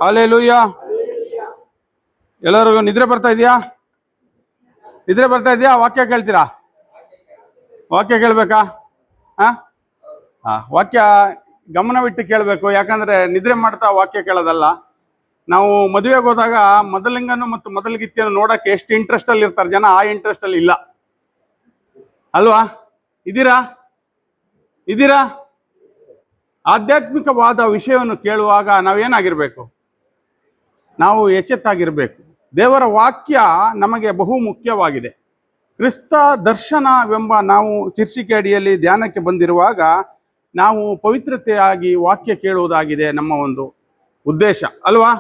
Hallelujah. ಎಲ್ಲರಿಗೂ ನಿದ್ರೆ ಬರ್ತಾ ಇದೆಯಾ? ನಿದ್ರೆ ಬರ್ತಾ ಇದೆಯಾ? ವಾಕ್ಯ ಕೇಳ್ತೀರಾ? ವಾಕ್ಯ ಕೇಳ್ಬೇಕಾ? ವಾಕ್ಯ ಗಮನವಿಟ್ಟು ಕೇಳಬೇಕು. ಯಾಕಂದ್ರೆ ನಿದ್ರೆ ಮಾಡ್ತಾ ವಾಕ್ಯ ಕೇಳೋದಲ್ಲ. ನಾವು ಮದುವೆಗೆ ಹೋದಾಗ ಮೊದಲಿಂಗನು ಮತ್ತು ಮೊದಲಿಗಿತ್ತಿಯನ್ನು ನೋಡಕ್ಕೆ ಎಷ್ಟು ಇಂಟ್ರೆಸ್ಟ್ ಅಲ್ಲಿ ಇರ್ತಾರೆ ಜನ, ಆ ಇಂಟ್ರೆಸ್ಟ್ ಅಲ್ಲಿ ಇಲ್ಲ ಅಲ್ವಾ? ಇದ್ದೀರಾ? ಆಧ್ಯಾತ್ಮಿಕವಾದ ವಿಷಯವನ್ನು ಕೇಳುವಾಗ ನಾವೇನಾಗಿರ್ಬೇಕು? ನಾವು ಎಚ್ಚೆತ್ತಾಗಿರ್ಬೇಕು. ದೇವರ ವಾಕ್ಯ ನಮಗೆ ಬಹು ಮುಖ್ಯವಾಗಿದೆ. ಕ್ರಿಸ್ತ ದರ್ಶನವೆಂಬ ನಾವು ಶೀರ್ಷಿಕೆ ಅಡಿಯಲ್ಲಿ ಧ್ಯಾನಕ್ಕೆ ಬಂದಿರುವಾಗ ನಾವು ಪವಿತ್ರತೆಯಾಗಿ ವಾಕ್ಯ ಕೇಳುವುದಾಗಿದೆ ನಮ್ಮ ಒಂದು ಉದ್ದೇಶ ಅಲ್ವಾ?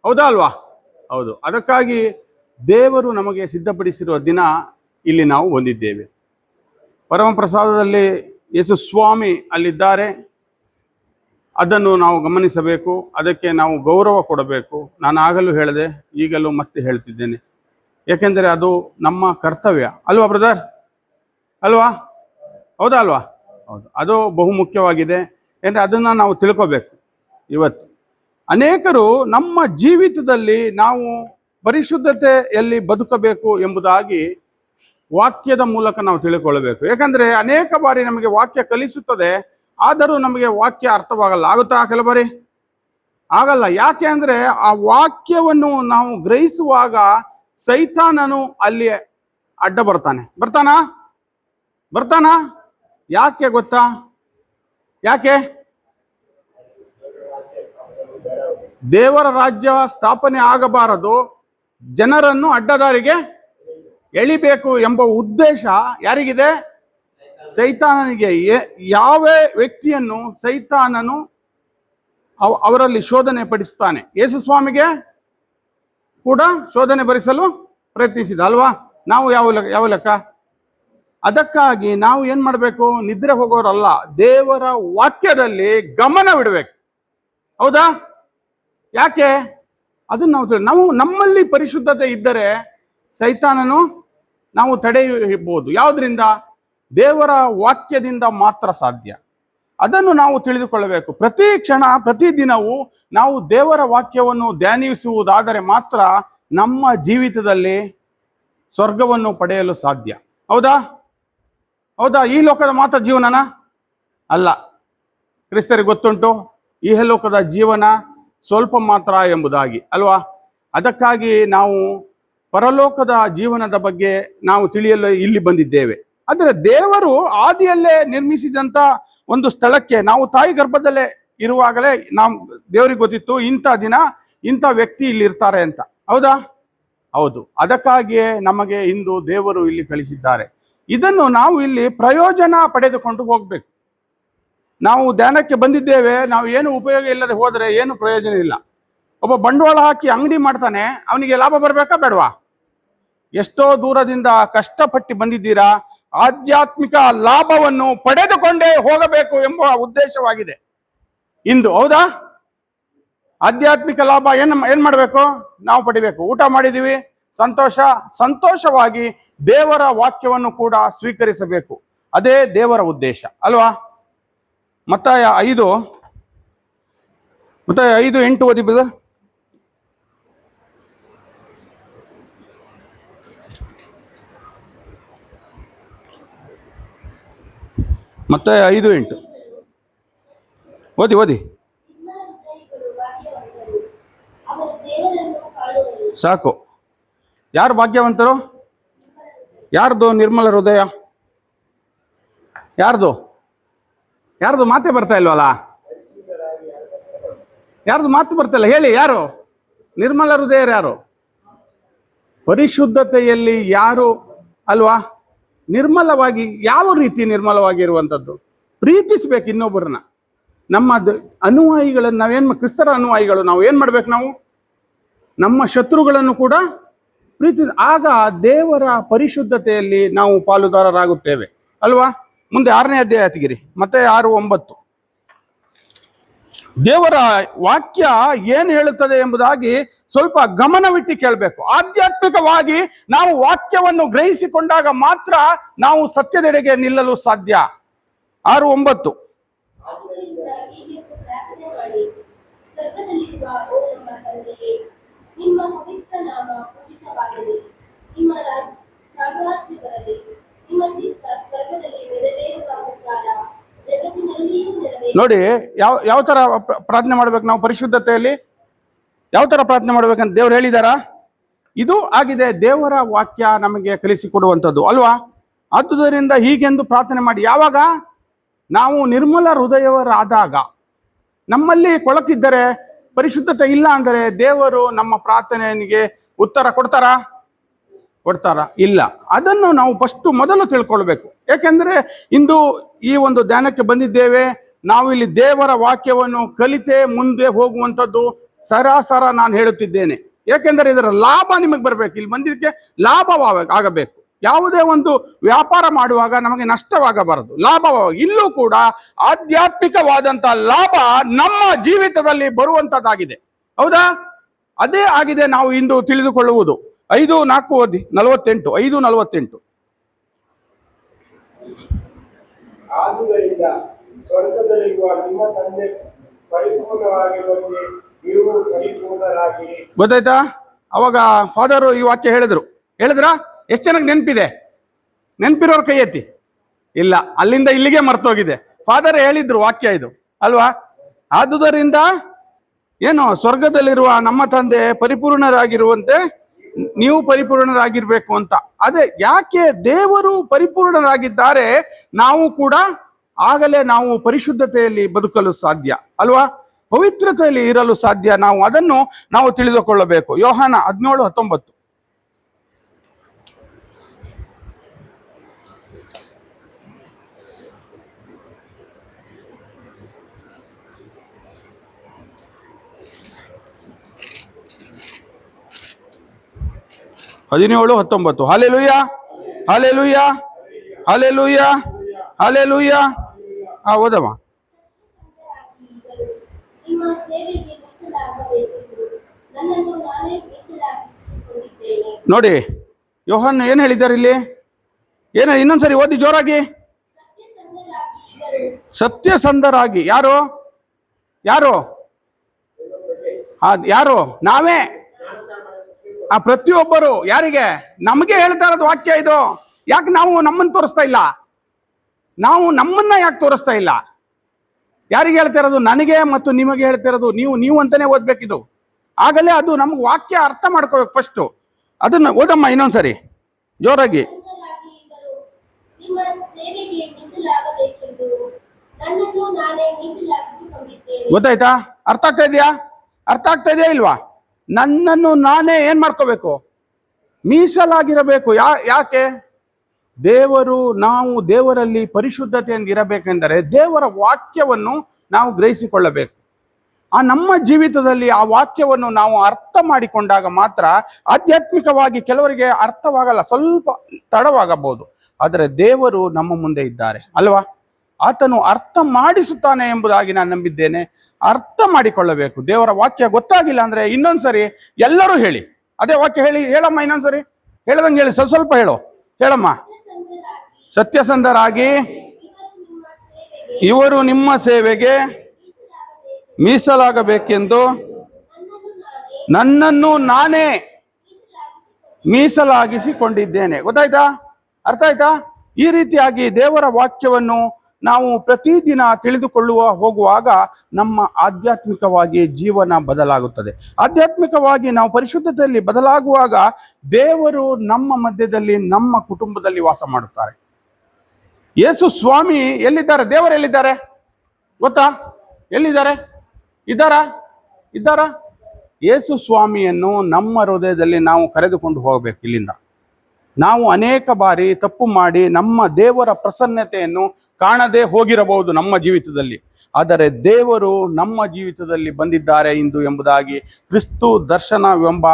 ಹೌದಾ ಅಲ್ವಾ? ಹೌದು. ಅದಕ್ಕಾಗಿ ದೇವರು ನಮಗೆ ಸಿದ್ಧಪಡಿಸಿರುವ ದಿನ ಇಲ್ಲಿ ನಾವು ಹೊಂದಿದ್ದೇವೆ. ಪರಮಪ್ರಸಾದದಲ್ಲಿ ಯೇಸು ಸ್ವಾಮಿ ಅಲ್ಲಿದ್ದಾರೆ. ಅದನ್ನು ನಾವು ಗಮನಿಸಬೇಕು. ಅದಕ್ಕೆ ನಾವು ಗೌರವ ಕೊಡಬೇಕು. ನಾನು ಆಗಲೂ ಹೇಳಿದೆ, ಈಗಲೂ ಮತ್ತೆ ಹೇಳ್ತಿದ್ದೇನೆ. ಏಕೆಂದರೆ ಅದು ನಮ್ಮ ಕರ್ತವ್ಯ ಅಲ್ವಾ ಬ್ರದರ್? ಅಲ್ವಾ? ಹೌದಾ ಅಲ್ವಾ? ಹೌದು. ಅದು ಬಹು ಮುಖ್ಯವಾಗಿದೆ. ಅಂದರೆ ಅದನ್ನು ನಾವು ತಿಳ್ಕೋಬೇಕು. ಇವತ್ತು ಅನೇಕರು ನಮ್ಮ ಜೀವಿತದಲ್ಲಿ ನಾವು ಪರಿಶುದ್ಧತೆಯಲ್ಲಿ ಬದುಕಬೇಕು ಎಂಬುದಾಗಿ ವಾಕ್ಯದ ಮೂಲಕ ನಾವು ತಿಳ್ಕೊಳ್ಬೇಕು. ಯಾಕಂದರೆ ಅನೇಕ ಬಾರಿ ನಮಗೆ ವಾಕ್ಯ ಕಲಿಸುತ್ತದೆ, ಆದರೂ ನಮಗೆ ವಾಕ್ಯ ಅರ್ಥವಾಗಲ್ಲ. ಆಗುತ್ತಾ? ಕೆಲವು ಬಾರಿ ಆಗಲ್ಲ. ಯಾಕೆ ಅಂದರೆ ಆ ವಾಕ್ಯವನ್ನು ನಾವು ಗ್ರಹಿಸುವಾಗ ಸೈತಾನನು ಅಲ್ಲಿ ಅಡ್ಡ ಬರ್ತಾನಾ? ಯಾಕೆ ಗೊತ್ತಾ? ಯಾಕೆ? ದೇವರ ರಾಜ್ಯ ಸ್ಥಾಪನೆ ಆಗಬಾರದು, ಜನರನ್ನು ಅಡ್ಡದಾರಿಗೆ ಎಳಿಬೇಕು ಎಂಬ ಉದ್ದೇಶ ಯಾರಿಗಿದೆ? ಸೈತಾನನಿಗೆ. ಯಾವ ವ್ಯಕ್ತಿಯನ್ನು ಸೈತಾನನು ಅವರಲ್ಲಿ ಶೋಧನೆ ಪಡಿಸ್ತಾನೆ. ಯೇಸು ಸ್ವಾಮಿಗೆ ಕೂಡ ಶೋಧನೆ ಭರಿಸಲು ಪ್ರಯತ್ನಿಸಿದ ಅಲ್ವಾ? ನಾವು ಯಾವ ಲೆಕ್ಕ? ಅದಕ್ಕಾಗಿ ನಾವು ಏನ್ ಮಾಡಬೇಕು? ನಿದ್ರೆ ಹೋಗೋರಲ್ಲ, ದೇವರ ವಾಕ್ಯದಲ್ಲಿ ಗಮನವಿಡಬೇಕು. ಹೌದಾ? ಯಾಕೆ? ಅದನ್ನು ನಾವು ನಮ್ಮಲ್ಲಿ ಪರಿಶುದ್ಧತೆ ಇದ್ದರೆ ಸೈತಾನನು ನಾವು ತಡೆಯಬಹುದು. ಯಾವುದರಿಂದ? ದೇವರ ವಾಕ್ಯದಿಂದ ಮಾತ್ರ ಸಾಧ್ಯ. ಅದನ್ನು ನಾವು ತಿಳಿದುಕೊಳ್ಳಬೇಕು. ಪ್ರತಿ ಕ್ಷಣ ಪ್ರತಿ ದಿನವೂ ನಾವು ದೇವರ ವಾಕ್ಯವನ್ನು ಧ್ಯಾನಿಸುವುದಾದರೆ ಮಾತ್ರ ನಮ್ಮ ಜೀವಿತದಲ್ಲಿ ಸ್ವರ್ಗವನ್ನು ಪಡೆಯಲು ಸಾಧ್ಯ. ಹೌದಾ? ಈ ಲೋಕದ ಮಾತ್ರ ಜೀವನನ ಅಲ್ಲ. ಕ್ರಿಸ್ತರಿಗೆ ಗೊತ್ತುಂಟು ಈ ಲೋಕದ ಜೀವನ ಸ್ವಲ್ಪ ಮಾತ್ರ ಎಂಬುದಾಗಿ ಅಲ್ವಾ? ಅದಕ್ಕಾಗಿ ನಾವು ಪರಲೋಕದ ಜೀವನದ ಬಗ್ಗೆ ನಾವು ತಿಳಿಯಲು ಇಲ್ಲಿ ಬಂದಿದ್ದೇವೆ. ಆದರೆ ದೇವರು ಆದಿಯಲ್ಲೇ ನಿರ್ಮಿಸಿದಂಥ ಒಂದು ಸ್ಥಳಕ್ಕೆ ನಾವು ತಾಯಿ ಗರ್ಭದಲ್ಲೇ ಇರುವಾಗಲೇ ನಾವು ದೇವರಿಗೆ ಗೊತ್ತಿತ್ತು ಇಂಥ ದಿನ ಇಂಥ ವ್ಯಕ್ತಿ ಇಲ್ಲಿ ಇರ್ತಾರೆ ಅಂತ. ಹೌದಾ? ಹೌದು. ಅದಕ್ಕಾಗಿಯೇ ನಮಗೆ ಇಂದು ದೇವರು ಇಲ್ಲಿ ಕಳಿಸಿದ್ದಾರೆ. ಇದನ್ನು ನಾವು ಇಲ್ಲಿ ಪ್ರಯೋಜನ ಪಡೆದುಕೊಂಡು ಹೋಗ್ಬೇಕು. ನಾವು ಧ್ಯಾನಕ್ಕೆ ಬಂದಿದ್ದೇವೆ, ನಾವು ಏನು ಉಪಯೋಗ ಇಲ್ಲದೆ ಹೋದರೆ ಏನು ಪ್ರಯೋಜನ ಇಲ್ಲ. ಒಬ್ಬ ಬಂಡವಾಳ ಹಾಕಿ ಅಂಗಡಿ ಮಾಡ್ತಾನೆ, ಅವನಿಗೆ ಲಾಭ ಬರಬೇಕಾ ಬೇಡವಾ? ಎಷ್ಟೋ ದೂರದಿಂದ ಕಷ್ಟಪಟ್ಟು ಬಂದಿದ್ದೀರಾ, ಆಧ್ಯಾತ್ಮಿಕ ಲಾಭವನ್ನು ಪಡೆದುಕೊಂಡೇ ಹೋಗಬೇಕು ಎಂಬ ಉದ್ದೇಶವಾಗಿದೆ ಇಂದು. ಹೌದಾ? ಆಧ್ಯಾತ್ಮಿಕ ಲಾಭ ಏನ್ ಮಾಡಬೇಕು? ನಾವು ಪಡಿಬೇಕು. ಊಟ ಮಾಡಿದೀವಿ, ಸಂತೋಷವಾಗಿ ದೇವರ ವಾಕ್ಯವನ್ನು ಕೂಡ ಸ್ವೀಕರಿಸಬೇಕು. ಅದೇ ದೇವರ ಉದ್ದೇಶ ಅಲ್ವಾ? ಮತ್ತಾಯ 5:8 ಓದಿ ಬ್ರದರ್. ಮತ್ತೆ 5:8 ಓದಿ. ಸಾಕು. ಯಾರು ಭಾಗ್ಯವಂತರು? ಯಾರ್ದು ನಿರ್ಮಲ ಹೃದಯ? ಯಾರ್ದು ಮಾತೇ ಬರ್ತಾ ಇಲ್ವಲ್ಲ? ಯಾರ್ದು ಮಾತು ಬರ್ತಾ ಇಲ್ಲ? ಹೇಳಿ, ಯಾರು ನಿರ್ಮಲ ಹೃದಯರು? ಯಾರು ಪರಿಶುದ್ಧತೆಯಲ್ಲಿ ಯಾರು ಅಲ್ವಾ? ನಿರ್ಮಲವಾಗಿ, ಯಾವ ರೀತಿ ನಿರ್ಮಲವಾಗಿರುವಂಥದ್ದು? ಪ್ರೀತಿಸ್ಬೇಕು ಇನ್ನೊಬ್ಬರನ್ನ. ನಮ್ಮ ಅನುಯಾಯಿಗಳನ್ನು ಕ್ರಿಸ್ತರ ಅನುಯಾಯಿಗಳು ನಾವು ಏನ್ ಮಾಡ್ಬೇಕು? ನಾವು ನಮ್ಮ ಶತ್ರುಗಳನ್ನು ಕೂಡ ಪ್ರೀತಿ. ಆಗ ದೇವರ ಪರಿಶುದ್ಧತೆಯಲ್ಲಿ ನಾವು ಪಾಲುದಾರರಾಗುತ್ತೇವೆ ಅಲ್ವಾ? ಮುಂದೆ 6ನೇ ಅಧ್ಯಾಯ ತೆಗಿರಿ, ಮತ್ತೆ 6:9. ದೇವರ ವಾಕ್ಯ ಏನು ಹೇಳುತ್ತದೆ ಎಂಬುದಾಗಿ ಸ್ವಲ್ಪ ಗಮನವಿಟ್ಟು ಕೇಳಬೇಕು. ಆಧ್ಯಾತ್ಮಿಕವಾಗಿ ನಾವು ವಾಕ್ಯವನ್ನು ಗ್ರಹಿಸಿಕೊಂಡಾಗ ಮಾತ್ರ ನಾವು ಸತ್ಯದೆಡೆಗೆ ನಿಲ್ಲಲು ಸಾಧ್ಯ. 6:9 ನಮ್ಮ ತಂದೆಯೇ, ನಿಮ್ಮ ಪವಿತ್ರ ನಾಮ ಪೂಜಿತವಾಗಲಿ. ನಿಮ್ಮ ಸಾಮ್ರಾಜ್ಯ ಬರಲಿ. ನಿಮ್ಮ ಚಿತ್ತ ಸ್ವರ್ಗದಲ್ಲಿ ನೆರವೇರುವ ಪ್ರಕಾರ ಜಗತ್ತಿನಲ್ಲಿಯೂ ನೆರವೇರಲಿ. ನೋಡಿ, ಯಾವ ತರ ಪ್ರಾರ್ಥನೆ ಮಾಡ್ಬೇಕು ನಾವು ಪರಿಶುದ್ಧತೆಯಲ್ಲಿ? ಯಾವ ತರ ಪ್ರಾರ್ಥನೆ ಮಾಡ್ಬೇಕಂತ ದೇವ್ರು ಹೇಳಿದಾರ? ಇದು ಆಗಿದೆ ದೇವರ ವಾಕ್ಯ ನಮಗೆ ಕಲಿಸಿಕೊಡುವಂಥದ್ದು ಅಲ್ವಾ? ಆದುದರಿಂದ ಹೀಗೆಂದು ಪ್ರಾರ್ಥನೆ ಮಾಡಿ. ಯಾವಾಗ ನಾವು ನಿರ್ಮಲ ಹೃದಯವರಾದಾಗ, ನಮ್ಮಲ್ಲಿ ಕೊಳಕಿದ್ದರೆ, ಪರಿಶುದ್ಧತೆ ಇಲ್ಲ ಅಂದರೆ ದೇವರು ನಮ್ಮ ಪ್ರಾರ್ಥನೆಗೆ ಉತ್ತರ ಕೊಡ್ತಾರಾ? ಇಲ್ಲ. ಅದನ್ನು ನಾವು ಮೊದಲು ತಿಳ್ಕೊಳ್ಬೇಕು. ಯಾಕೆಂದ್ರೆ ಇಂದು ಈ ಒಂದು ಧ್ಯಾನಕ್ಕೆ ಬಂದಿದ್ದೇವೆ. ನಾವು ಇಲ್ಲಿ ದೇವರ ವಾಕ್ಯವನ್ನು ಕಲಿತೆ ಮುಂದೆ ಹೋಗುವಂಥದ್ದು ಸರಾಸರ ನಾನು ಹೇಳುತ್ತಿದ್ದೇನೆ. ಯಾಕೆಂದರೆ ಇದರ ಲಾಭ ನಿಮಗೆ ಬರಬೇಕು. ಇಲ್ಲಿ ಬಂದಿದ್ದಕ್ಕೆ ಲಾಭ ಆಗಬೇಕು. ಯಾವುದೇ ಒಂದು ವ್ಯಾಪಾರ ಮಾಡುವಾಗ ನಮಗೆ ನಷ್ಟವಾಗಬಾರದು, ಲಾಭವಾಗಿ. ಇಲ್ಲೂ ಕೂಡ ಆಧ್ಯಾತ್ಮಿಕವಾದಂತಹ ಲಾಭ ನಮ್ಮ ಜೀವಿತದಲ್ಲಿ ಬರುವಂತದ್ದಾಗಿದೆ. ಹೌದಾ? ಅದೇ ಆಗಿದೆ ನಾವು ಇಂದು ತಿಳಿದುಕೊಳ್ಳುವುದು. 5:48 5:48. ಆದುದರಿಂದ ಸ್ವರ್ಗದಲ್ಲಿರುವ ನಿಮ್ಮ ತಂದೆ ಪರಿಪೂರ್ಣವಾಗಿರುವಂತೆ ನೀವು ಪರಿಪೂರ್ಣರಾಗಿರಿ. ಗೊತ್ತಾಯ್ತಾ? ಅವಾಗ ಫಾದರು ಈ ವಾಕ್ಯ ಹೇಳಿದ್ರ? ಎಷ್ಟು ಜನಕ್ಕೆ ನೆನಪಿದೆ? ನೆನಪಿರೋರ್ ಕೈ ಎತ್ತಿ. ಇಲ್ಲ, ಅಲ್ಲಿಂದ ಇಲ್ಲಿಗೆ ಮರ್ತೋಗಿದೆ. ಫಾದರ್ ಹೇಳಿದ್ರು ವಾಕ್ಯ ಇದು ಅಲ್ವಾ? ಆದುದರಿಂದ ಏನು, ಸ್ವರ್ಗದಲ್ಲಿರುವ ನಮ್ಮ ತಂದೆ ಪರಿಪೂರ್ಣರಾಗಿರುವಂತೆ ನೀವು ಪರಿಪೂರ್ಣರಾಗಿರ್ಬೇಕು ಅಂತ. ಅದೇ ಯಾಕೆ ದೇವರು ಪರಿಪೂರ್ಣರಾಗಿದ್ದಾರೆ, ನಾವು ಕೂಡ ಆಗಲೇ ನಾವು ಪರಿಶುದ್ಧತೆಯಲ್ಲಿ ಬದುಕಲು ಸಾಧ್ಯ ಅಲ್ವಾ? ಪವಿತ್ರತೆಯಲ್ಲಿ ಇರಲು ಸಾಧ್ಯ. ಅದನ್ನು ನಾವು ತಿಳಿದುಕೊಳ್ಳಬೇಕು. ಯೋಹಾನ 17:19. Hallelujah, hallelujah, hallelujah, hallelujah. ಓದಮ್ಮ. ನೋಡಿ, ಯೋಹಾನ್ ಏನ್ ಹೇಳಿದ್ದಾರೆ ಇಲ್ಲಿ? ಇನ್ನೊಂದ್ಸರಿ ಓದಿ ಜೋರಾಗಿ. ಸತ್ಯಸಂಧರಾಗಿ. ಯಾರು? ನಾವೇ. ಪ್ರತಿಯೊಬ್ಬರು. ಯಾರಿಗೆ? ನಮಗೆ ಹೇಳ್ತಾ ಇರೋದು ವಾಕ್ಯ ಇದು. ಯಾಕೆ ನಾವು ನಮ್ಮನ್ನು ತೋರಿಸ್ತಾ ಇಲ್ಲ? ನಾವು ನಮ್ಮನ್ನ ಯಾಕೆ ತೋರಿಸ್ತಾ ಇಲ್ಲ? ಯಾರಿಗೆ ಹೇಳ್ತಾ ಇರೋದು? ನನಗೆ ಮತ್ತು ನಿಮಗೆ ಹೇಳ್ತಾ ಇರೋದು. ನೀವು ಅಂತಾನೆ ಓದ್ಬೇಕಿದು. ಆಗಲೇ ಅದು ನಮ್ಗೆ ವಾಕ್ಯ ಅರ್ಥ ಮಾಡ್ಕೋಬೇಕು. ಫಸ್ಟ್ ಅದನ್ನ ಓದಮ್ಮ ಇನ್ನೊಂದ್ಸರಿ ಜೋರಾಗಿ. ಗೊತ್ತಾಯ್ತಾ? ಅರ್ಥ ಆಗ್ತಾ ಇದೆಯಾ ಇಲ್ವಾ? ನನ್ನನ್ನು ನಾನೇ ಏನ್ ಮಾಡ್ಕೋಬೇಕು? ಮೀಸಲಾಗಿರಬೇಕು. ಯಾಕೆ? ನಾವು ದೇವರಲ್ಲಿ ಪರಿಶುದ್ಧತೆಯಿಂದ ಇರಬೇಕೆಂದರೆ ದೇವರ ವಾಕ್ಯವನ್ನು ನಾವು ಗ್ರಹಿಸಿಕೊಳ್ಳಬೇಕು. ನಮ್ಮ ಜೀವಿತದಲ್ಲಿ ಆ ವಾಕ್ಯವನ್ನು ನಾವು ಅರ್ಥ ಮಾಡಿಕೊಂಡಾಗ ಮಾತ್ರ ಆಧ್ಯಾತ್ಮಿಕವಾಗಿ ಕೆಲವರಿಗೆ ಅರ್ಥವಾಗಲ್ಲ, ಸ್ವಲ್ಪ ತಡವಾಗಬಹುದು. ಆದರೆ ದೇವರು ನಮ್ಮ ಮುಂದೆ ಇದ್ದಾರೆ ಅಲ್ವಾ? ಆತನು ಅರ್ಥ ಮಾಡಿಸುತ್ತಾನೆ ಎಂಬುದಾಗಿ ನಾನು ನಂಬಿದ್ದೇನೆ. ಅರ್ಥ ಮಾಡಿಕೊಳ್ಳಬೇಕು. ದೇವರ ವಾಕ್ಯ ಗೊತ್ತಾಗಿಲ್ಲ ಅಂದ್ರೆ ಇನ್ನೊಂದ್ಸರಿ ಎಲ್ಲರೂ ಹೇಳಿ, ಅದೇ ವಾಕ್ಯ ಹೇಳಮ್ಮ. ಇನ್ನೊಂದ್ಸರಿ ಹೇಳದಂಗೆ ಹೇಳಿ, ಸ್ವಲ್ಪ ಹೇಳಮ್ಮ. ಸತ್ಯಸಂಧರಾಗಿ ಇವರು ನಿಮ್ಮ ಸೇವೆಗೆ ಮೀಸಲಾಗಬೇಕೆಂದು ನನ್ನನ್ನು ನಾನೇ ಮೀಸಲಾಗಿಸಿಕೊಂಡಿದ್ದೇನೆ. ಗೊತ್ತಾಯ್ತಾ? ಅರ್ಥ ಆಯ್ತಾ? ಈ ರೀತಿಯಾಗಿ ದೇವರ ವಾಕ್ಯವನ್ನು ನಾವು ಪ್ರತಿದಿನ ಹೋಗುವಾಗ ನಮ್ಮ ಆಧ್ಯಾತ್ಮಿಕವಾಗಿ ಜೀವನ ಬದಲಾಗುತ್ತದೆ. ಆಧ್ಯಾತ್ಮಿಕವಾಗಿ ನಾವು ಪರಿಶುದ್ಧತೆಯಲ್ಲಿ ಬದಲಾಗುವಾಗ ದೇವರು ನಮ್ಮ ಮಧ್ಯದಲ್ಲಿ, ನಮ್ಮ ಕುಟುಂಬದಲ್ಲಿ ವಾಸ ಮಾಡುತ್ತಾರೆ. ಯೇಸು ಸ್ವಾಮಿ ಎಲ್ಲಿದ್ದಾರೆ? ದೇವರು ಎಲ್ಲಿದ್ದಾರೆ ಗೊತ್ತಾ? ಎಲ್ಲಿದ್ದಾರೆ? ಇದ್ದಾರಾ? ಯೇಸು ಸ್ವಾಮಿಯನ್ನು ನಮ್ಮ ಹೃದಯದಲ್ಲಿ ನಾವು ಕರೆದುಕೊಂಡು ಹೋಗಬೇಕು. ಇಲ್ಲಿಂದ ನಾವು ಅನೇಕ ಬಾರಿ ತಪ್ಪು ಮಾಡಿ ನಮ್ಮ ದೇವರ ಪ್ರಸನ್ನತೆಯನ್ನು ಕಾಣದೆ ಹೋಗಿರಬಹುದು ನಮ್ಮ ಜೀವಿತದಲ್ಲಿ. ಆದರೆ ದೇವರು ನಮ್ಮ ಜೀವಿತದಲ್ಲಿ ಬಂದಿದ್ದಾರೆ ಇಂದು ಎಂಬುದಾಗಿ ಕ್ರಿಸ್ತು ದರ್ಶನವೆಂಬ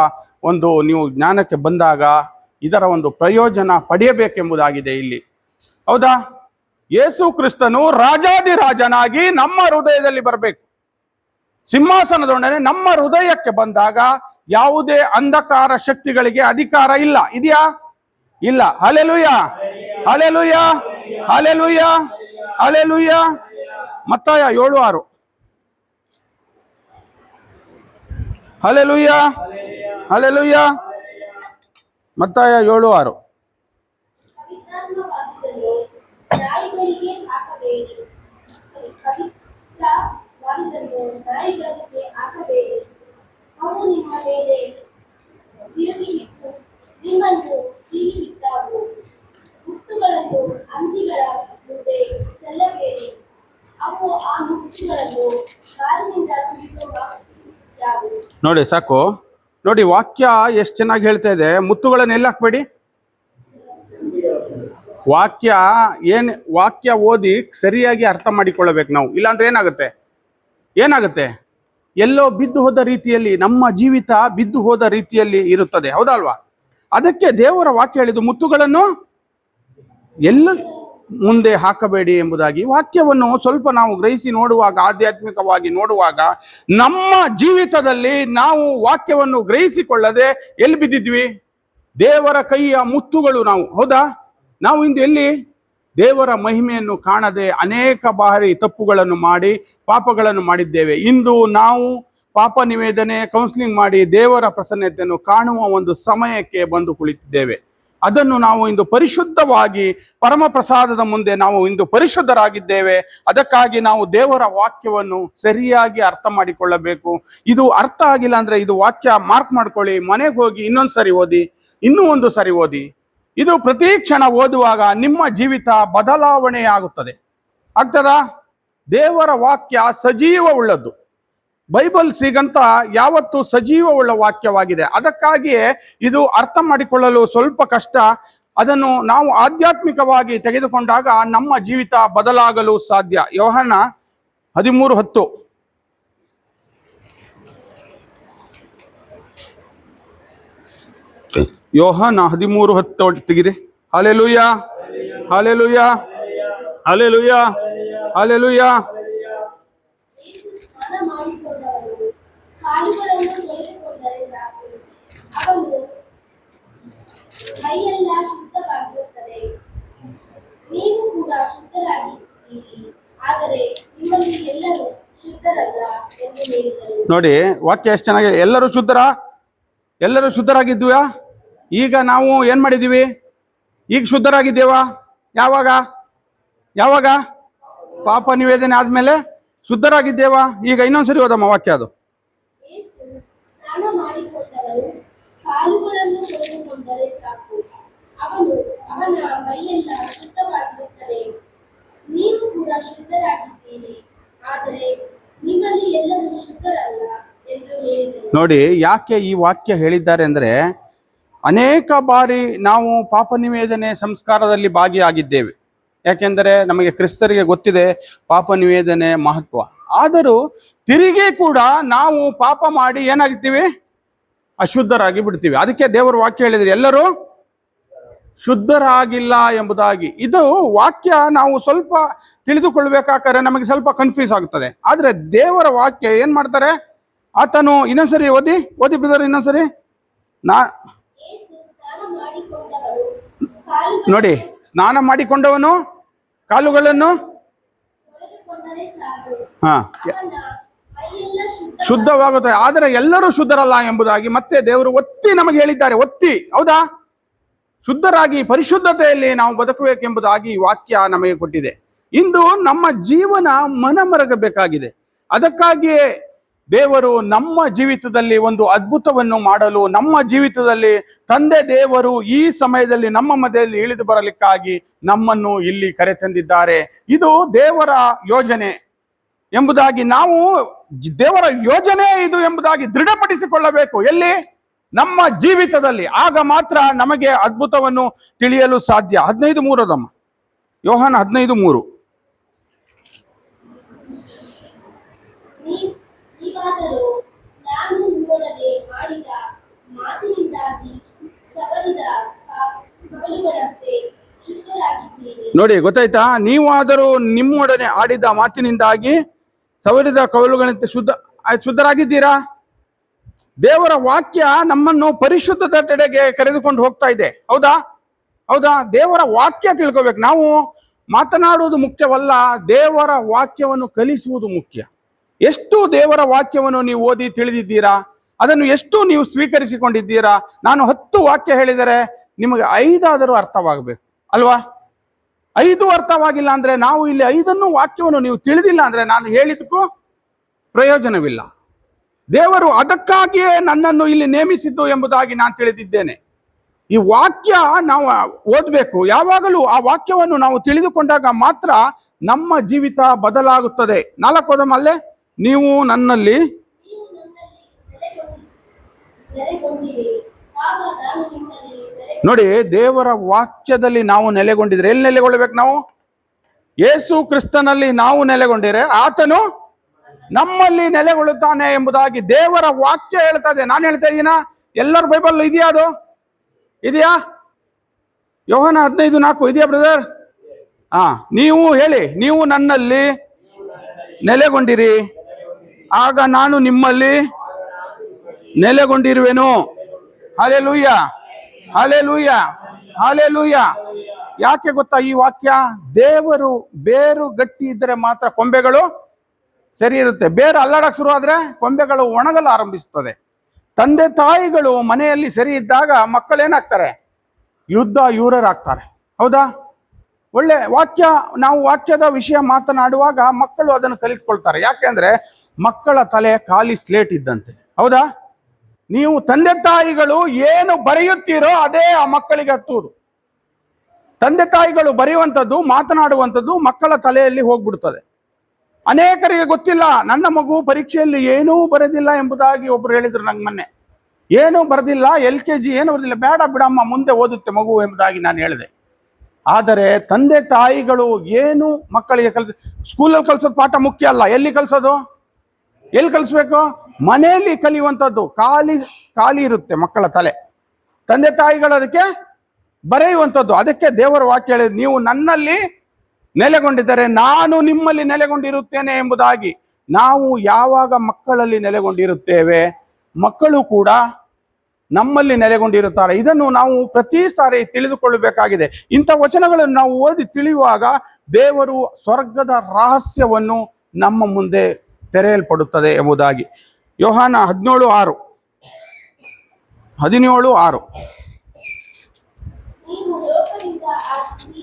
ಒಂದು ನೀವು ಜ್ಞಾನಕ್ಕೆ ಬಂದಾಗ ಇದರ ಒಂದು ಪ್ರಯೋಜನ ಪಡೆಯಬೇಕೆಂಬುದಾಗಿದೆ ಇಲ್ಲಿ. ಹೌದಾ? ಯೇಸು ಕ್ರಿಸ್ತನು ರಾಜಾದಿರಾಜನಾಗಿ ನಮ್ಮ ಹೃದಯದಲ್ಲಿ ಬರಬೇಕು. ಸಿಂಹಾಸನದೊಡನೆ ನಮ್ಮ ಹೃದಯಕ್ಕೆ ಬಂದಾಗ ಯಾವುದೇ ಅಂಧಕಾರ ಶಕ್ತಿಗಳಿಗೆ ಅಧಿಕಾರ ಇಲ್ಲ. ಇದೆಯಾ? ಇಲ್ಲ. Hallelujah, hallelujah, hallelujah, hallelujah. ಮತ್ತಾಯ 7:6. Hallelujah, hallelujah. ಮತ್ತಾಯ 7:6. ಪವಿತ್ರಾತ್ಮವಾದುದನ್ನು ನಾಯಿಗಳಿಗೆ ಹಾಕಬೇಡಿ. ಪವಿತ್ರವಾದುದನ್ನು ನಾಯಿಗಳಿಗೆ ಹಾಕಬೇಡಿ. ಅವು ನಿಮ್ಮ ಮೇಲೆ ತಿರುಗಿ ಬಿಟ್ಟು ನಿಮ್ಮನ್ನು ಸೀಳಿ ಬಿಟ್ಟಾವು. ಮುತ್ತುಗಳನ್ನು ಅಂಜಿಗಳ ಮುಂದೆ ಚೆಲ್ಲಬೇಡಿ. ಅವು ಆ ಮುತ್ತುಗಳನ್ನು ಕಾಲಿನಿಂದ ಸುರಿದು ಹಾಕುತ್ತಿದ್ದಾವು. ನೋಡಿ ಸಾಕು. ನೋಡಿ ವಾಕ್ಯ ಎಷ್ಟು ಚೆನ್ನಾಗಿ ಹೇಳ್ತಾ ಇದೆ. ಮುತ್ತುಗಳನ್ನ ಎಲ್ಲಿ ಹಾಕ್ಬೇಡಿ. ವಾಕ್ಯ ಓದಿ ಸರಿಯಾಗಿ ಅರ್ಥ ಮಾಡಿಕೊಳ್ಳಬೇಕು ನಾವು. ಇಲ್ಲಾಂದ್ರೆ ಏನಾಗುತ್ತೆ ಎಲ್ಲೋ ಬಿದ್ದು ಹೋದ ರೀತಿಯಲ್ಲಿ ನಮ್ಮ ಜೀವಿತ ಬಿದ್ದು ಹೋದ ರೀತಿಯಲ್ಲಿ ಇರುತ್ತದೆ. ಹೌದಲ್ವಾ? ಅದಕ್ಕೆ ದೇವರ ವಾಕ್ಯ ಹೇಳಿದ್ದು ಮುತ್ತುಗಳನ್ನು ಎಲ್ಲ ಮುಂದೆ ಹಾಕಬೇಡಿ ಎಂಬುದಾಗಿ. ವಾಕ್ಯವನ್ನು ಸ್ವಲ್ಪ ನಾವು ಗ್ರಹಿಸಿ ನೋಡುವಾಗ, ಆಧ್ಯಾತ್ಮಿಕವಾಗಿ ನೋಡುವಾಗ, ನಮ್ಮ ಜೀವಿತದಲ್ಲಿ ನಾವು ವಾಕ್ಯವನ್ನು ಗ್ರಹಿಸಿಕೊಳ್ಳದೆ ಎಲ್ಲಿ ಬಿದ್ದಿದ್ವಿ? ದೇವರ ಕೈಯ ಮುತ್ತುಗಳು ನಾವು. ಹೌದಾ? ನಾವು ಇಂದು ಎಲ್ಲಿ ದೇವರ ಮಹಿಮೆಯನ್ನು ಕಾಣದೆ ಅನೇಕ ಬಾರಿ ತಪ್ಪುಗಳನ್ನು ಮಾಡಿ ಪಾಪಗಳನ್ನು ಮಾಡಿದ್ದೇವೆ. ಇಂದು ನಾವು ಪಾಪ ನಿವೇದನೆ, ಕೌನ್ಸಿಲಿಂಗ್ ಮಾಡಿ ದೇವರ ಪ್ರಸನ್ನತೆಯನ್ನು ಕಾಣುವ ಒಂದು ಸಮಯಕ್ಕೆ ಬಂದು ಕುಳಿತಿದ್ದೇವೆ. ಅದನ್ನು ನಾವು ಇಂದು ಪರಿಶುದ್ಧವಾಗಿ ಪರಮ ಪ್ರಸಾದದ ಮುಂದೆ ನಾವು ಇಂದು ಪರಿಶುದ್ಧರಾಗಿದ್ದೇವೆ. ಅದಕ್ಕಾಗಿ ನಾವು ದೇವರ ವಾಕ್ಯವನ್ನು ಸರಿಯಾಗಿ ಅರ್ಥ ಮಾಡಿಕೊಳ್ಳಬೇಕು. ಇದು ಅರ್ಥ ಆಗಿಲ್ಲ ಅಂದ್ರೆ ಇದು ವಾಕ್ಯ ಮಾರ್ಕ್ ಮಾಡ್ಕೊಳ್ಳಿ, ಮನೆಗೆ ಹೋಗಿ ಇನ್ನೊಂದು ಸರಿ ಓದಿ, ಇನ್ನೂ ಒಂದು ಸರಿ ಓದಿ. ಇದು ಪ್ರತಿ ಕ್ಷಣ ಓದುವಾಗ ನಿಮ್ಮ ಜೀವಿತ ಬದಲಾವಣೆ ಆಗುತ್ತದೆ. ಆಗ್ತದಾ? ದೇವರ ವಾಕ್ಯ ಸಜೀವ ಉಳ್ಳದ್ದು. ಬೈಬಲ್ ಶ್ರೀಗಂತ ಯಾವತ್ತು ಸಜೀವವುಳ್ಳ ವಾಕ್ಯವಾಗಿದೆ. ಅದಕ್ಕಾಗಿಯೇ ಇದು ಅರ್ಥ ಮಾಡಿಕೊಳ್ಳಲು ಸ್ವಲ್ಪ ಕಷ್ಟ. ಅದನ್ನು ನಾವು ಆಧ್ಯಾತ್ಮಿಕವಾಗಿ ತೆಗೆದುಕೊಂಡಾಗ ನಮ್ಮ ಜೀವಿತ ಬದಲಾಗಲು ಸಾಧ್ಯ. ಯೋಹಾನ 13:10. ಯೋಹಾನ 13:10 ತೆಗಿರಿ. Hallelujah, hallelujah, hallelujah, hallelujah. ಸ್ನಾನ ಮಾಡಿಕೊಂಡವನು ಕಾಲುಗಳನ್ನು ತೊಳೆದುಕೊಂಡರೆ ಸಾಕು, ಅವನು ಮೈಯೆಲ್ಲ ಶುದ್ಧವಾಗಿರುತ್ತದೆ. ನೀವು ಕೂಡ ಶುದ್ಧರಾಗಿದ್ದೀರಿ, ಆದರೆ ನಿಮ್ಮಲ್ಲಿ ಎಲ್ಲರೂ ಶುದ್ಧರಲ್ಲ ಎಂದು ಹೇಳಿದರು. ನೋಡಿ ವಾಕ್ಯ ಎಷ್ಟು ಚೆನ್ನಾಗಿದೆ. ಎಲ್ಲರೂ ಶುದ್ಧರಾಗಿದ್ವಾ? ಈಗ ನಾವು ಏನ್ ಮಾಡಿದೀವಿ? ಈಗ ಶುದ್ಧರಾಗಿದ್ದೇವಾ? ಯಾವಾಗ ಪಾಪ ನಿವೇದನೆ ಆದ್ಮೇಲೆ ಶುದ್ಧರಾಗಿದ್ದೇವಾ? ಈಗ ಇನ್ನೊಂದ್ಸರಿ ಓದಮ್ಮ ವಾಕ್ಯ. ಅದು ಯೇಸು ಸ್ನಾನ ಮಾಡಿಕೊಂಡವನು ಕಾಲುಗಳನ್ನು ತೊಳೆದುಕೊಂಡರೆ ಸಾಕು, ಅವನ ಮೈಯೆಲ್ಲ ಶುದ್ಧವಾಗಿರುತ್ತದೆ. ನೀವು ಕೂಡ ಶುದ್ಧರಾಗಿದ್ದೀರಿ, ಆದರೆ ನಿಮ್ಮಲ್ಲಿ ಎಲ್ಲರೂ ಶುದ್ಧರಲ್ಲ ಎಂದು ಹೇಳಿದರು. ನೋಡಿ ಯಾಕೆ ಈ ವಾಕ್ಯ ಹೇಳಿದ್ದಾರೆ ಅಂದ್ರೆ, ಅನೇಕ ಬಾರಿ ನಾವು ಪಾಪ ನಿವೇದನೆ ಸಂಸ್ಕಾರದಲ್ಲಿ ಭಾಗಿಯಾಗಿದ್ದೇವೆ. ಯಾಕೆಂದರೆ ನಮಗೆ ಕ್ರಿಸ್ತರಿಗೆ ಗೊತ್ತಿದೆ ಪಾಪ ನಿವೇದನೆ ಮಹತ್ವ. ಆದರೂ ತಿರುಗಿ ಕೂಡ ನಾವು ಪಾಪ ಮಾಡಿ ಏನಾಗ್ತೀವಿ? ಅಶುದ್ಧರಾಗಿ ಬಿಡ್ತೀವಿ. ಅದಕ್ಕೆ ದೇವರ ವಾಕ್ಯ ಹೇಳಿದ್ರೆ ಎಲ್ಲರೂ ಶುದ್ಧರಾಗಿಲ್ಲ ಎಂಬುದಾಗಿ. ಇದು ವಾಕ್ಯ ನಾವು ಸ್ವಲ್ಪ ತಿಳಿದುಕೊಳ್ಬೇಕಾದ್ರೆ ನಮಗೆ ಸ್ವಲ್ಪ ಕನ್ಫ್ಯೂಸ್ ಆಗುತ್ತದೆ. ಆದ್ರೆ ದೇವರ ವಾಕ್ಯ ಏನ್ ಮಾಡ್ತಾರೆ? ಆತನು ಇನ್ನೊಂದ್ಸರಿ ಓದಿ ಬ್ರದರ್, ಇನ್ನೊಂದ್ಸರಿ. ನೋಡಿ, ಸ್ನಾನ ಮಾಡಿಕೊಂಡವನು ಕಾಲುಗಳನ್ನು ಶುದ್ಧವಾಗುತ್ತೆ, ಆದರೆ ಎಲ್ಲರೂ ಶುದ್ಧರಲ್ಲ ಎಂಬುದಾಗಿ ಮತ್ತೆ ದೇವರು ಒತ್ತಿ ನಮಗೆ ಹೇಳಿದ್ದಾರೆ. ಹೌದಾ? ಶುದ್ಧರಾಗಿ ಪರಿಶುದ್ಧತೆಯಲ್ಲಿ ನಾವು ಬದುಕಬೇಕೆಂಬುದಾಗಿ ವಾಕ್ಯ ನಮಗೆ ಕೊಟ್ಟಿದೆ. ಇಂದು ನಮ್ಮ ಜೀವನ ಮನಮರಗಬೇಕಾಗಿದೆ. ಅದಕ್ಕಾಗಿಯೇ ದೇವರು ನಮ್ಮ ಜೀವಿತದಲ್ಲಿ ಒಂದು ಅದ್ಭುತವನ್ನು ಮಾಡಲು, ನಮ್ಮ ಜೀವಿತದಲ್ಲಿ ತಂದೆ ದೇವರು ಈ ಸಮಯದಲ್ಲಿ ನಮ್ಮ ಮಧ್ಯದಲ್ಲಿ ಇಳಿದು ಬರಲಿಕ್ಕಾಗಿ ನಮ್ಮನ್ನು ಇಲ್ಲಿ ಕರೆತಂದಿದ್ದಾರೆ. ಇದು ದೇವರ ಯೋಜನೆ ಎಂಬುದಾಗಿ ನಾವು ದೇವರ ಯೋಜನೆ ಇದು ಎಂಬುದಾಗಿ ದೃಢಪಡಿಸಿಕೊಳ್ಳಬೇಕು. ಎಲ್ಲಿ? ನಮ್ಮ ಜೀವಿತದಲ್ಲಿ. ಆಗ ಮಾತ್ರ ನಮಗೆ ಅದ್ಭುತವನ್ನು ತಿಳಿಯಲು ಸಾಧ್ಯ. 15:3 ಅದಮ್ಮ. ಯೋಹಾನ 15:3. ನೀವಾದರೂ ನಾನು ನಿಮ್ಮೊಡನೆ ಆಡಿದ ಮಾತಿನಿಂದಾಗಿ ಸವರಿದ ಕವಲುಗಳಂತೆ ಶುದ್ಧರಾಗಿದ್ದೀರಿ. ನೋಡಿ ಗೊತ್ತಾಯ್ತಾ? ನೀವಾದರೂ ನಿಮ್ಮೊಡನೆ ಆಡಿದ ಮಾತಿನಿಂದಾಗಿ ಸವರಿದ ಕವಲುಗಳಂತೆ ಶುದ್ಧರಾಗಿದ್ದೀರಾ? ದೇವರ ವಾಕ್ಯ ನಮ್ಮನ್ನು ಪರಿಶುದ್ಧತೆಡೆಗೆ ಕರೆದುಕೊಂಡು ಹೋಗ್ತಾ ಇದೆ. ಹೌದಾ? ದೇವರ ವಾಕ್ಯ ತಿಳ್ಕೋಬೇಕು. ನಾವು ಮಾತನಾಡುವುದು ಮುಖ್ಯವಲ್ಲ, ದೇವರ ವಾಕ್ಯವನ್ನು ಕಲಿಸುವುದು ಮುಖ್ಯ. ಎಷ್ಟು ದೇವರ ವಾಕ್ಯವನ್ನು ನೀವು ಓದಿ ತಿಳಿದಿದ್ದೀರಾ? ಅದನ್ನು ಎಷ್ಟು ನೀವು ಸ್ವೀಕರಿಸಿಕೊಂಡಿದ್ದೀರಾ? ನಾನು 10 ವಾಕ್ಯ ಹೇಳಿದರೆ ನಿಮಗೆ 5 ಆದರೂ ಅರ್ಥವಾಗಬೇಕು ಅಲ್ವಾ? 5 ಅರ್ಥವಾಗಿಲ್ಲ ಅಂದ್ರೆ, ನಾವು ಇಲ್ಲಿ 5 ವಾಕ್ಯವನ್ನು ನೀವು ತಿಳಿದಿಲ್ಲ ಅಂದ್ರೆ ನಾನು ಹೇಳಿದ್ದಕ್ಕೂ ಪ್ರಯೋಜನವಿಲ್ಲ. ದೇವರು ಅದಕ್ಕಾಗಿಯೇ ನನ್ನನ್ನು ಇಲ್ಲಿ ನೇಮಿಸಿದ್ದು ಎಂಬುದಾಗಿ ನಾನು ತಿಳಿದಿದ್ದೇನೆ. ಈ ವಾಕ್ಯ ನಾವು ಓದಬೇಕು. ಯಾವಾಗಲೂ ಆ ವಾಕ್ಯವನ್ನು ನಾವು ತಿಳಿದುಕೊಂಡಾಗ ಮಾತ್ರ ನಮ್ಮ ಜೀವಿತ ಬದಲಾಗುತ್ತದೆ. 4 ಓದಮಲ್ಲೇ, ನೀವು ನನ್ನಲ್ಲಿ ನೀವು ನನ್ನಲ್ಲಿ ನೆಲೆಗೊಂಡಿರಿ, ಆಗ ನಾನು ನಿಮ್ಮಲ್ಲಿ ನೋಡಿ, ದೇವರ ವಾಕ್ಯದಲ್ಲಿ ನಾವು ನೆಲೆಗೊಂಡಿದ್ರೆ ಎಲ್ಲಿ ನೆಲೆಗೊಳ್ಳಬೇಕು ನಾವು? ಯೇಸು ಕ್ರಿಸ್ತನಲ್ಲಿ ನಾವು ನೆಲೆಗೊಂಡಿರೆ ಆತನು ನಮ್ಮಲ್ಲಿ ನೆಲೆಗೊಳ್ಳುತ್ತಾನೆ ಎಂಬುದಾಗಿ ದೇವರ ವಾಕ್ಯ ಹೇಳ್ತದೆ. ನಾನು ಹೇಳ್ತಾ ಇದ್ದೀನ? ಎಲ್ಲರ ಬೈಬಲ್ ಇದೆಯಾ? ಅದು ಇದೆಯಾ? ಯೋಹಾನ 15:4 ಇದೆಯಾ ಬ್ರದರ್? ನೀವು ಹೇಳಿ, ನೀವು ನನ್ನಲ್ಲಿ ನೆಲೆಗೊಂಡಿರಿ, ಆಗ ನಾನು ನಿಮ್ಮಲ್ಲಿ ನೆಲೆಗೊಂಡಿರುವೆನು. Hallelujah, hallelujah, hallelujah. ಯಾಕೆ ಗೊತ್ತಾ ಈ ವಾಕ್ಯ? ದೇವರು ಬೇರು ಗಟ್ಟಿ ಇದ್ದರೆ ಮಾತ್ರ ಕೊಂಬೆಗಳು ಸರಿ ಇರುತ್ತೆ. ಬೇರು ಅಲ್ಲಾಡಕ್ಕೆ ಶುರು ಆದ್ರೆ ಕೊಂಬೆಗಳು ಒಣಗಲು ಆರಂಭಿಸುತ್ತದೆ. ತಂದೆ ತಾಯಿಗಳು ಮನೆಯಲ್ಲಿ ಸರಿ ಇದ್ದಾಗ ಮಕ್ಕಳೇನಾಗ್ತಾರೆ? ಯುದ್ಧ ಯೂರರಾಗ್ತಾರೆ. ಹೌದಾ? ಒಳ್ಳೆ ವಾಕ್ಯ, ನಾವು ವಾಕ್ಯದ ವಿಷಯ ಮಾತನಾಡುವಾಗ ಮಕ್ಕಳು ಅದನ್ನು ಕಲಿತ್ಕೊಳ್ತಾರೆ. ಯಾಕೆಂದ್ರೆ ಮಕ್ಕಳ ತಲೆ ಖಾಲಿ ಸ್ಲೇಟ್ ಇದ್ದಂತೆ. ಹೌದಾ? ನೀವು ತಂದೆ ತಾಯಿಗಳು ಏನು ಬರೆಯುತ್ತೀರೋ ಅದೇ ಆ ಮಕ್ಕಳಿಗೆ ಹತ್ತುವುದು. ತಂದೆ ತಾಯಿಗಳು ಬರೆಯುವಂಥದ್ದು, ಮಾತನಾಡುವಂಥದ್ದು ಮಕ್ಕಳ ತಲೆಯಲ್ಲಿ ಹೋಗ್ಬಿಡ್ತದೆ. ಅನೇಕರಿಗೆ ಗೊತ್ತಿಲ್ಲ, ನನ್ನ ಮಗು ಪರೀಕ್ಷೆಯಲ್ಲಿ ಏನೂ ಬರೆದಿಲ್ಲ ಎಂಬುದಾಗಿ ಒಬ್ರು ಹೇಳಿದ್ರು ನಂಗೆ ಮೊನ್ನೆ. ಏನೂ ಬರೆದಿಲ್ಲ, LKG ಏನೂ ಬರೆದಿಲ್ಲ, ಬೇಡ ಬಿಡಮ್ಮ ಮುಂದೆ ಓದುತ್ತೆ ಮಗು ಎಂಬುದಾಗಿ ನಾನು ಹೇಳಿದೆ. ಆದರೆ ತಂದೆ ತಾಯಿಗಳು ಏನು ಮಕ್ಕಳಿಗೆ ಸ್ಕೂಲಲ್ಲಿ ಕಲಿಸೋದು ಪಾಠ ಮುಖ್ಯ ಅಲ್ಲ. ಎಲ್ಲಿ ಕಲಿಸೋದು? ಎಲ್ಲಿ ಕಲಿಸ್ಬೇಕು? ಮನೆಯಲ್ಲಿ ಕಲಿಯುವಂಥದ್ದು. ಖಾಲಿ ಇರುತ್ತೆ ಮಕ್ಕಳ ತಲೆ. ತಂದೆ ತಾಯಿಗಳು ಅದಕ್ಕೆ ಬರೆಯುವಂಥದ್ದು. ಅದಕ್ಕೆ ದೇವರ ವಾಕ್ಯ ಹೇಳಿದ್ರು, ನೀವು ನನ್ನಲ್ಲಿ ನೆಲೆಗೊಂಡಿದ್ದರೆ ನಾನು ನಿಮ್ಮಲ್ಲಿ ನೆಲೆಗೊಂಡಿರುತ್ತೇನೆ ಎಂಬುದಾಗಿ. ನಾವು ಯಾವಾಗ ಮಕ್ಕಳಲ್ಲಿ ನೆಲೆಗೊಂಡಿರುತ್ತೇವೆ, ಮಕ್ಕಳು ಕೂಡ ನಮ್ಮಲ್ಲಿ ನೆಲೆಗೊಂಡಿರುತ್ತಾರೆ. ಇದನ್ನು ನಾವು ಪ್ರತಿ ಸಾರಿ ತಿಳಿದುಕೊಳ್ಳಬೇಕಾಗಿದೆ. ಇಂಥ ವಚನಗಳನ್ನು ನಾವು ಓದಿ ತಿಳಿಯುವಾಗ ದೇವರು ಸ್ವರ್ಗದ ರಹಸ್ಯವನ್ನು ನಮ್ಮ ಮುಂದೆ ತೆರೆಯಲ್ಪಡುತ್ತದೆ ಎಂಬುದಾಗಿ. ಯೋಹಾನ 17:6 ನೀವು ಲೋಕದಿಂದ ಆರಿಸಿ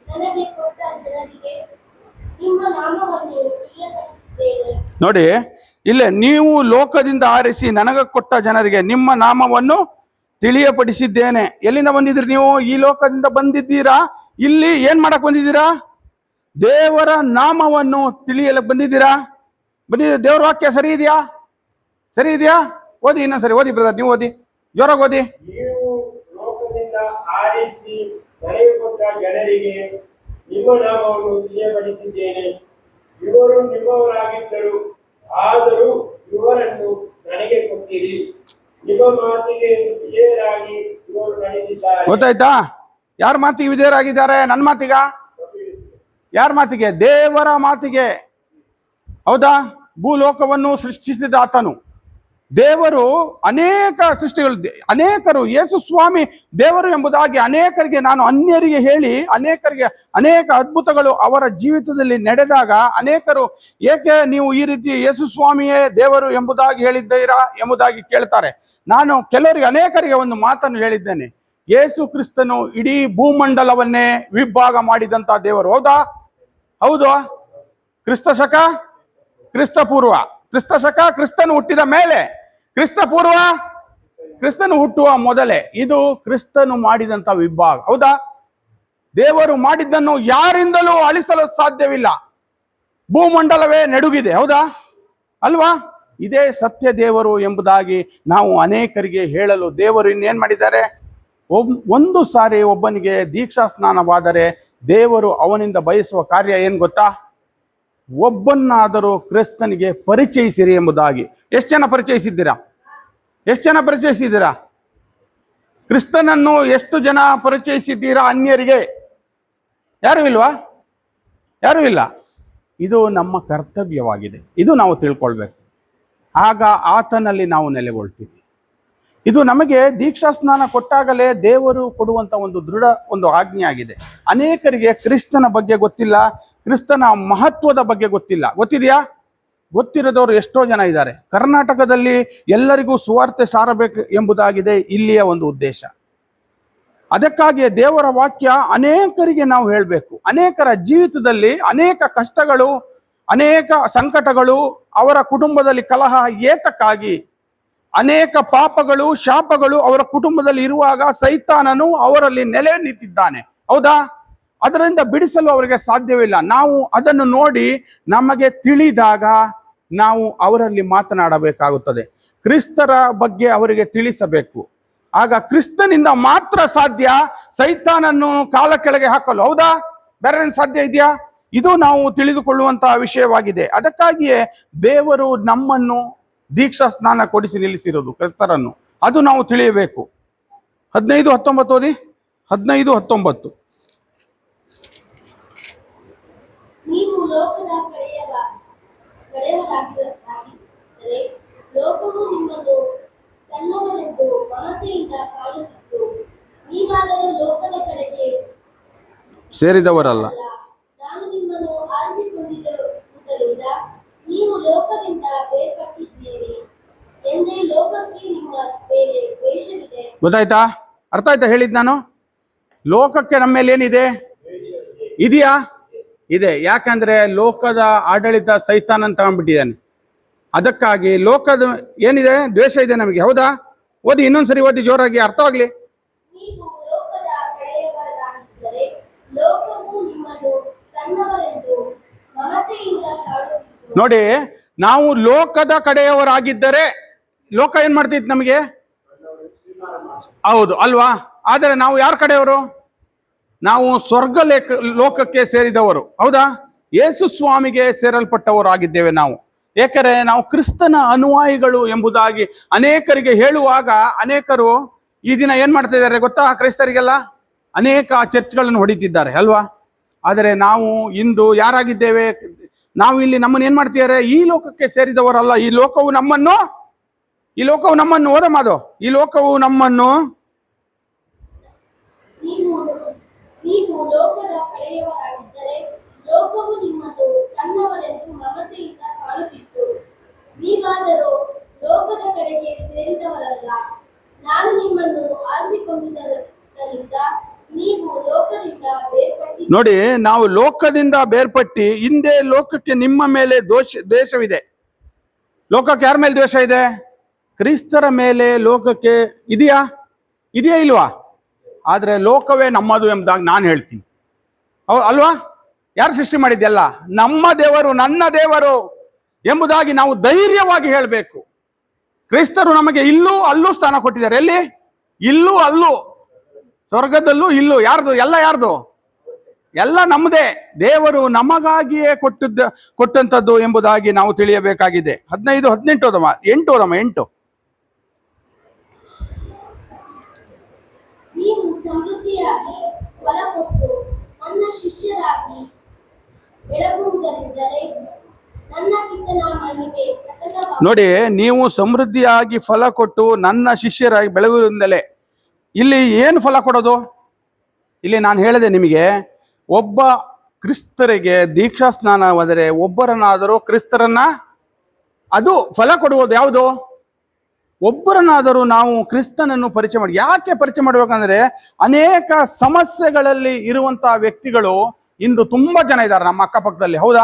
ನನಗೆ ಕೊಟ್ಟ ಜನರಿಗೆ ನಿಮ್ಮ ನಾಮವನ್ನು ತಿಳಿಯಪಡಿಸಿದ್ದೇನೆ. ನೋಡಿ, ಇಲ್ಲೇ ನೀವು ಲೋಕದಿಂದ ಆರಿಸಿ ನನಗೆ ಕೊಟ್ಟ ಜನರಿಗೆ ನಿಮ್ಮ ನಾಮವನ್ನು ತಿಳಿಯಪಡಿಸಿದ್ದೇನೆ. ಎಲ್ಲಿಂದ ಬಂದಿದ್ರಿ ನೀವು? ಈ ಲೋಕದಿಂದ ಬಂದಿದ್ದೀರಾ. ಇಲ್ಲಿ ಏನ್ ಮಾಡಕ್ ಬಂದಿದ್ದೀರಾ? ದೇವರ ನಾಮವನ್ನು ತಿಳಿಯಲಕ್ಕೆ ಬಂದಿದ್ದೀರಾ. ದೇವರ ವಾಕ್ಯ ಸರಿ ಇದೆಯಾ? ಸರಿ ಇದೆಯಾ? ಓದಿ, ಇನ್ನೊಂದ್ಸರಿ ಓದಿ ಬ್ರದರ್, ನೀವು ಓದಿ, ಜೋರಾಗಿ ಓದಿ. ನೀವು ಲೋಕದಿಂದ ಆರಿಸಿ ನನಗೆ ಕೊಟ್ಟ ಜನರಿಗೆ ನಿಮ್ಮ ನಾಮವನ್ನು ತಿಳಿಯಪಡಿಸಿದ್ದೇನೆ. ಇವರು ನಿಮ್ಮವರಾಗಿದ್ದರು, ಆದರೂ ಇವರನ್ನು ನನಗೆ ಕೊಟ್ಟಿರಿ. ನಿಮ್ಮ ಮಾತಿಗೆ ವಿಧೇಯರಾಗಿ ಇವರು ನಡೆದಿದ್ದಾರೆ. ಗೊತ್ತಾಯ್ತಾ? ಯಾರ ಮಾತಿಗೆ ವಿಧೇಯರಾಗಿದ್ದಾರೆ? ನನ್ನ ಮಾತಿಗ? ಯಾರ ಮಾತಿಗೆ? ದೇವರ ಮಾತಿಗೆ. ಹೌದಾ? ಭೂಲೋಕವನ್ನು ಸೃಷ್ಟಿಸಿದ ಆತನು ದೇವರು. ಅನೇಕ ಸೃಷ್ಟಿಗಳು, ಅನೇಕರು ಯೇಸು ಸ್ವಾಮಿ ದೇವರು ಎಂಬುದಾಗಿ ಅನೇಕರಿಗೆ, ನಾನು ಅನ್ಯರಿಗೆ ಹೇಳಿ ಅನೇಕರಿಗೆ ಅನೇಕ ಅದ್ಭುತಗಳು ಅವರ ಜೀವಿತದಲ್ಲಿ ನಡೆದಾಗ ಅನೇಕರು ಏಕೆ ನೀವು ಈ ರೀತಿ ಯೇಸು ಸ್ವಾಮಿಯೇ ದೇವರು ಎಂಬುದಾಗಿ ಹೇಳಿದ್ದೀರಾ ಎಂಬುದಾಗಿ ಕೇಳ್ತಾರೆ. ನಾನು ಕೆಲವರಿಗೆ ಅನೇಕರಿಗೆ ಒಂದು ಮಾತನ್ನು ಹೇಳಿದ್ದೇನೆ. ಯೇಸು ಕ್ರಿಸ್ತನು ಇಡೀ ಭೂಮಂಡಲವನ್ನೇ ವಿಭಾಗ ಮಾಡಿದಂತ ದೇವರು. ಹೌದಾ? ಹೌದು. ಕ್ರಿಸ್ತ ಶಕ, ಕ್ರಿಸ್ತ ಪೂರ್ವ. ಕ್ರಿಸ್ತ ಶಕ ಕ್ರಿಸ್ತನು ಹುಟ್ಟಿದ ಮೇಲೆ, ಕ್ರಿಸ್ತ ಪೂರ್ವ ಕ್ರಿಸ್ತನು ಹುಟ್ಟುವ ಮೊದಲೇ. ಇದು ಕ್ರಿಸ್ತನು ಮಾಡಿದಂತ ವಿಭಾಗ. ಹೌದಾ? ದೇವರು ಮಾಡಿದ್ದನ್ನು ಯಾರಿಂದಲೂ ಅಳಿಸಲು ಸಾಧ್ಯವಿಲ್ಲ. ಭೂಮಂಡಲವೇ ನಡುಗಿದೆ. ಹೌದಾ? ಅಲ್ವಾ? ಇದೇ ಸತ್ಯ ದೇವರು ಎಂಬುದಾಗಿ ನಾವು ಅನೇಕರಿಗೆ ಹೇಳಲು ದೇವರು ಇನ್ನೇನ್ ಮಾಡಿದ್ದಾರೆ? ಒಂದು ಸಾರಿ ಒಬ್ಬನಿಗೆ ದೀಕ್ಷಾ ಸ್ನಾನವಾದರೆ ದೇವರು ಅವನಿಂದ ಬಯಸುವ ಕಾರ್ಯ ಏನ್ ಗೊತ್ತಾ? ಒಬ್ಬನ್ನಾದರೂ ಕ್ರಿಸ್ತನಿಗೆ ಪರಿಚಯಿಸಿರಿ ಎಂಬುದಾಗಿ. ಎಷ್ಟು ಜನ ಪರಿಚಯಿಸಿದ್ದೀರಾ? ಎಷ್ಟು ಜನ ಪರಿಚಯಿಸಿದ್ದೀರಾ? ಕ್ರಿಸ್ತನನ್ನು ಎಷ್ಟು ಜನ ಪರಿಚಯಿಸಿದ್ದೀರಾ ಅನ್ಯರಿಗೆ? ಯಾರು ಇಲ್ವಾ? ಯಾರು ಇಲ್ಲ. ಇದು ನಮ್ಮ ಕರ್ತವ್ಯವಾಗಿದೆ. ಇದು ನಾವು ತಿಳ್ಕೊಳ್ಬೇಕು. ಆಗ ಆತನಲ್ಲಿ ನಾವು ನೆಲೆಗೊಳ್ತೀವಿ. ಇದು ನಮಗೆ ದೀಕ್ಷಾ ಸ್ನಾನ ಕೊಟ್ಟಾಗಲೇ ದೇವರು ಕೊಡುವಂತ ಒಂದು ದೃಢ ಒಂದು ಆಜ್ಞೆ ಆಗಿದೆ. ಅನೇಕರಿಗೆ ಕ್ರಿಸ್ತನ ಬಗ್ಗೆ ಗೊತ್ತಿಲ್ಲ, ಕ್ರಿಸ್ತನ ಮಹತ್ವದ ಬಗ್ಗೆ ಗೊತ್ತಿಲ್ಲ. ಗೊತ್ತಿದೆಯಾ? ಗೊತ್ತಿರದವರು ಎಷ್ಟೋ ಜನ ಇದ್ದಾರೆ. ಕರ್ನಾಟಕದಲ್ಲಿ ಎಲ್ಲರಿಗೂ ಸುವಾರ್ತೆ ಸಾರಬೇಕು ಎಂಬುದಾಗಿದೆ ಇಲ್ಲಿಯ ಒಂದು ಉದ್ದೇಶ. ಅದಕ್ಕಾಗಿಯೇ ದೇವರ ವಾಕ್ಯ ಅನೇಕರಿಗೆ ನಾವು ಹೇಳಬೇಕು. ಅನೇಕರ ಜೀವಿತದಲ್ಲಿ ಅನೇಕ ಕಷ್ಟಗಳು, ಅನೇಕ ಸಂಕಟಗಳು, ಅವರ ಕುಟುಂಬದಲ್ಲಿ ಕಲಹ ಏತಕ್ಕಾಗಿ, ಅನೇಕ ಪಾಪಗಳು, ಶಾಪಗಳು ಅವರ ಕುಟುಂಬದಲ್ಲಿ ಇರುವಾಗ ಸೈತಾನನು ಅವರಲ್ಲಿ ನೆಲೆ ನಿಂತಿದ್ದಾನೆ. ಹೌದಾ? ಅದರಿಂದ ಬಿಡಿಸಲು ಅವರಿಗೆ ಸಾಧ್ಯವಿಲ್ಲ. ನಾವು ಅದನ್ನು ನೋಡಿ ನಮಗೆ ತಿಳಿದಾಗ ನಾವು ಅವರಲ್ಲಿ ಮಾತನಾಡಬೇಕಾಗುತ್ತದೆ. ಕ್ರಿಸ್ತರ ಬಗ್ಗೆ ಅವರಿಗೆ ತಿಳಿಸಬೇಕು. ಆಗ ಕ್ರಿಸ್ತನಿಂದ ಮಾತ್ರ ಸಾಧ್ಯ ಸೈತಾನನ್ನು ಕಾಲ ಕೆಳಗೆ ಹಾಕಲು. ಹೌದಾ? ಬೇರೆ ಸಾಧ್ಯ ಇದೆಯಾ? ಇದು ನಾವು ತಿಳಿದುಕೊಳ್ಳುವಂತಹ ವಿಷಯವಾಗಿದೆ. ಅದಕ್ಕಾಗಿಯೇ ದೇವರು ನಮ್ಮನ್ನು ದೀಕ್ಷಾ ಸ್ನಾನ ಕೊಡಿಸಿ ನಿಲ್ಲಿಸಿರೋದು ಕ್ರಿಸ್ತರನ್ನು. ಅದು ನಾವು ತಿಳಿಯಬೇಕು. 15:19 ಓದಿ. 15:19. ನೀವು ಲೋಕದ ಕಡೆಯವರಾಗಿದ್ದರೆ ಲೋಕವು ನಿಮ್ಮನ್ನು ತನ್ನವರೆಂದು ಮಮತೆಯಿಂದ ಕಾಣುತ್ತಿತ್ತು. ನೀವಾದರೂ ಲೋಕದ ಕಡೆಗೆ ಸೇರಿದವರಲ್ಲ. ನಾನು ನಿಮ್ಮನ್ನು ಆರಿಸಿಕೊಂಡಿರುವುದರಿಂದ ನೀವು ಲೋಕದಿಂದ ಬೇರ್ಪಟ್ಟಿದ್ದೀರಿ ಎಂದೇ ಲೋಕಕ್ಕೆ ನಿಮ್ಮ ಮೇಲೆ ದ್ವೇಷವಿದೆ. ಗೊತ್ತಾಯ್ತಾ? ಅರ್ಥ ಆಯ್ತಾ ಹೇಳಿದ್ ನಾನು? ಲೋಕಕ್ಕೆ ನಮ್ಮ ಮೇಲೆ ಏನಿದೆ? ಇದೆಯಾ? ಇದೆ. ಯಾಕಂದ್ರೆ ಲೋಕದ ಆಡಳಿತ ಸೈತಾನನ್ ತಗೊಂಡ್ಬಿಟ್ಟಿದ್ದಾನೆ. ಅದಕ್ಕಾಗಿ ಲೋಕದ ಏನಿದೆ? ದ್ವೇಷ ಇದೆ ನಮಗೆ. ಹೌದಾ? ಓದಿ, ಇನ್ನೊಂದ್ಸರಿ ಓದಿ ಜೋರಾಗಿ, ಅರ್ಥವಾಗ್ಲಿ. ನೀವು ಲೋಕದ ಕಡೆಯವರಾಗಿದ್ದರೆ ಲೋಕವು ನಿಮ್ಮನ್ನು ತನ್ನವರೆಂದು ಮಮತೆಯಿಂದ ಕಾಣುತ್ತಿತ್ತು. ನೋಡಿ, ನಾವು ಲೋಕದ ಕಡೆಯವರಾಗಿದ್ದರೆ ಲೋಕ ಏನ್ ಮಾಡ್ತಿತ್ತು ನಮಗೆ? ಹೌದು ಅಲ್ವಾ? ಆದರೆ ನಾವು ಯಾರ ಕಡೆಯವರು? ನಾವು ಸ್ವರ್ಗ ಲೋಕಕ್ಕೆ ಸೇರಿದವರು. ಹೌದಾ? ಯೇಸು ಸ್ವಾಮಿಗೆ ಸೇರಲ್ಪಟ್ಟವರು ಆಗಿದ್ದೇವೆ ನಾವು. ಏಕೆಂದರೆ ನಾವು ಕ್ರಿಸ್ತನ ಅನುಯಾಯಿಗಳು ಎಂಬುದಾಗಿ ಅನೇಕರಿಗೆ ಹೇಳುವಾಗ ಅನೇಕರು ಈ ದಿನ ಏನ್ ಮಾಡ್ತಾ ಇದ್ದಾರೆ ಗೊತ್ತಾ? ಕ್ರೈಸ್ತರಿಗೆಲ್ಲ ಅನೇಕ ಚರ್ಚ್ಗಳನ್ನು ಹೊಡಿತಿದ್ದಾರೆ ಅಲ್ವಾ? ಆದರೆ ನಾವು ಇಂದು ಯಾರಾಗಿದ್ದೇವೆ? ನಾವು ಇಲ್ಲಿ ನಮ್ಮನ್ನು ಏನ್ ಮಾಡ್ತಿದ್ದಾರೆ? ಈ ಲೋಕಕ್ಕೆ ಸೇರಿದವರಲ್ಲ. ಈ ಲೋಕವು ನಮ್ಮನ್ನು ಓದ ಮಾದು. ಈ ಲೋಕವು ನಮ್ಮನ್ನು ನೀವು ಲೋಕದ ಕಡೆಯವರಾಗಿದ್ದರೆ ಲೋಕವು ನಿಮ್ಮನ್ನು ತನ್ನವರೆಂದು ಮಮತೆಯಿಂದ ಕಾಣುತ್ತಿತ್ತು. ನೀವಾದರೂ ಲೋಕದ ಕಡೆಗೆ ಸೇರಿದವರಲ್ಲ. ನಾನು ನಿಮ್ಮನ್ನು ಆರಿಸಿಕೊಂಡಿದ್ದರಿಂದ ನೀವು ಲೋಕದಿಂದ ಬೇರ್ಪಟ್ಟಿ. ನೋಡಿ, ನಾವು ಲೋಕದಿಂದ ಬೇರ್ಪಟ್ಟಿ ಹಿಂದೆ ಲೋಕಕ್ಕೆ ನಿಮ್ಮ ಮೇಲೆ ದ್ವೇಷವಿದೆ. ಲೋಕಕ್ಕೆ ಯಾರ ಮೇಲೆ ದ್ವೇಷ ಇದೆ? ಕ್ರಿಸ್ತರ ಮೇಲೆ ಲೋಕಕ್ಕೆ ಇದೆಯಾ ಇಲ್ವಾ? ಆದ್ರೆ ಲೋಕವೇ ನಮ್ಮದು ಎಂಬುದಾಗಿ ನಾನು ಹೇಳ್ತೀನಿ. ಅಲ್ವಾ? ಯಾರು ಸೃಷ್ಟಿ ಮಾಡಿದ್ದೆಲ್ಲ? ನಮ್ಮ ದೇವರು, ನನ್ನ ದೇವರು ಎಂಬುದಾಗಿ ನಾವು ಧೈರ್ಯವಾಗಿ ಹೇಳಬೇಕು. ಕ್ರೈಸ್ತರು ನಮಗೆ ಇಲ್ಲೂ ಅಲ್ಲೂ ಸ್ಥಾನ ಕೊಟ್ಟಿದ್ದಾರೆ. ಎಲ್ಲಿ? ಇಲ್ಲೂ ಅಲ್ಲೂ, ಸ್ವರ್ಗದಲ್ಲೂ ಇಲ್ಲೂ. ಯಾರ್ದು? ಎಲ್ಲ ಯಾರ್ದು? ಎಲ್ಲ ನಮ್ಮದೇ. ದೇವರು ನಮಗಾಗಿಯೇ ಕೊಟ್ಟಂತದ್ದು ಎಂಬುದಾಗಿ ನಾವು ತಿಳಿಯಬೇಕಾಗಿದೆ. 15:18 ಓದಮ್ಮ. 8. ನೀವು ಸಮೃದ್ಧಿಯಾಗಿ ಫಲ ಕೊಟ್ಟು ನನ್ನ ಶಿಷ್ಯರಾಗಿ ಬೆಳಗುವುದರಿಂದಲೇ ನನ್ನ ಪಿತನ ಮಹಿಮೆ ಪ್ರಕಟವಾಗುವುದು. ನೋಡಿ, ನೀವು ಸಮೃದ್ಧಿಯಾಗಿ ಫಲ ಕೊಟ್ಟು ನನ್ನ ಶಿಷ್ಯರಾಗಿ ಬೆಳಗುವುದರಿಂದಲೇ. ಇಲ್ಲಿ ಏನು ಫಲ ಕೊಡೋದು? ಇಲ್ಲಿ ನಾನು ಹೇಳಿದೆ ನಿಮಗೆ, ಒಬ್ಬ ಕ್ರಿಸ್ತರಿಗೆ ದೀಕ್ಷಾ ಸ್ನಾನವಾದರೆ ಒಬ್ಬರನ್ನಾದರೂ ಕ್ರಿಸ್ತರನ್ನ ಅದು ಫಲ ಕೊಡುವುದು. ಯಾವುದು? ಒಬ್ಬರನ್ನಾದರೂ ನಾವು ಕ್ರಿಸ್ತನನ್ನು ಪರಿಚಯ ಮಾಡಿ. ಯಾಕೆ ಪರಿಚಯ ಮಾಡಬೇಕಂದ್ರೆ ಅನೇಕ ಸಮಸ್ಯೆಗಳಲ್ಲಿ ಇರುವಂತಹ ವ್ಯಕ್ತಿಗಳು ಇಂದು ತುಂಬಾ ಜನ ಇದ್ದಾರೆ ನಮ್ಮ ಅಕ್ಕಪಕ್ಕದಲ್ಲಿ. ಹೌದಾ?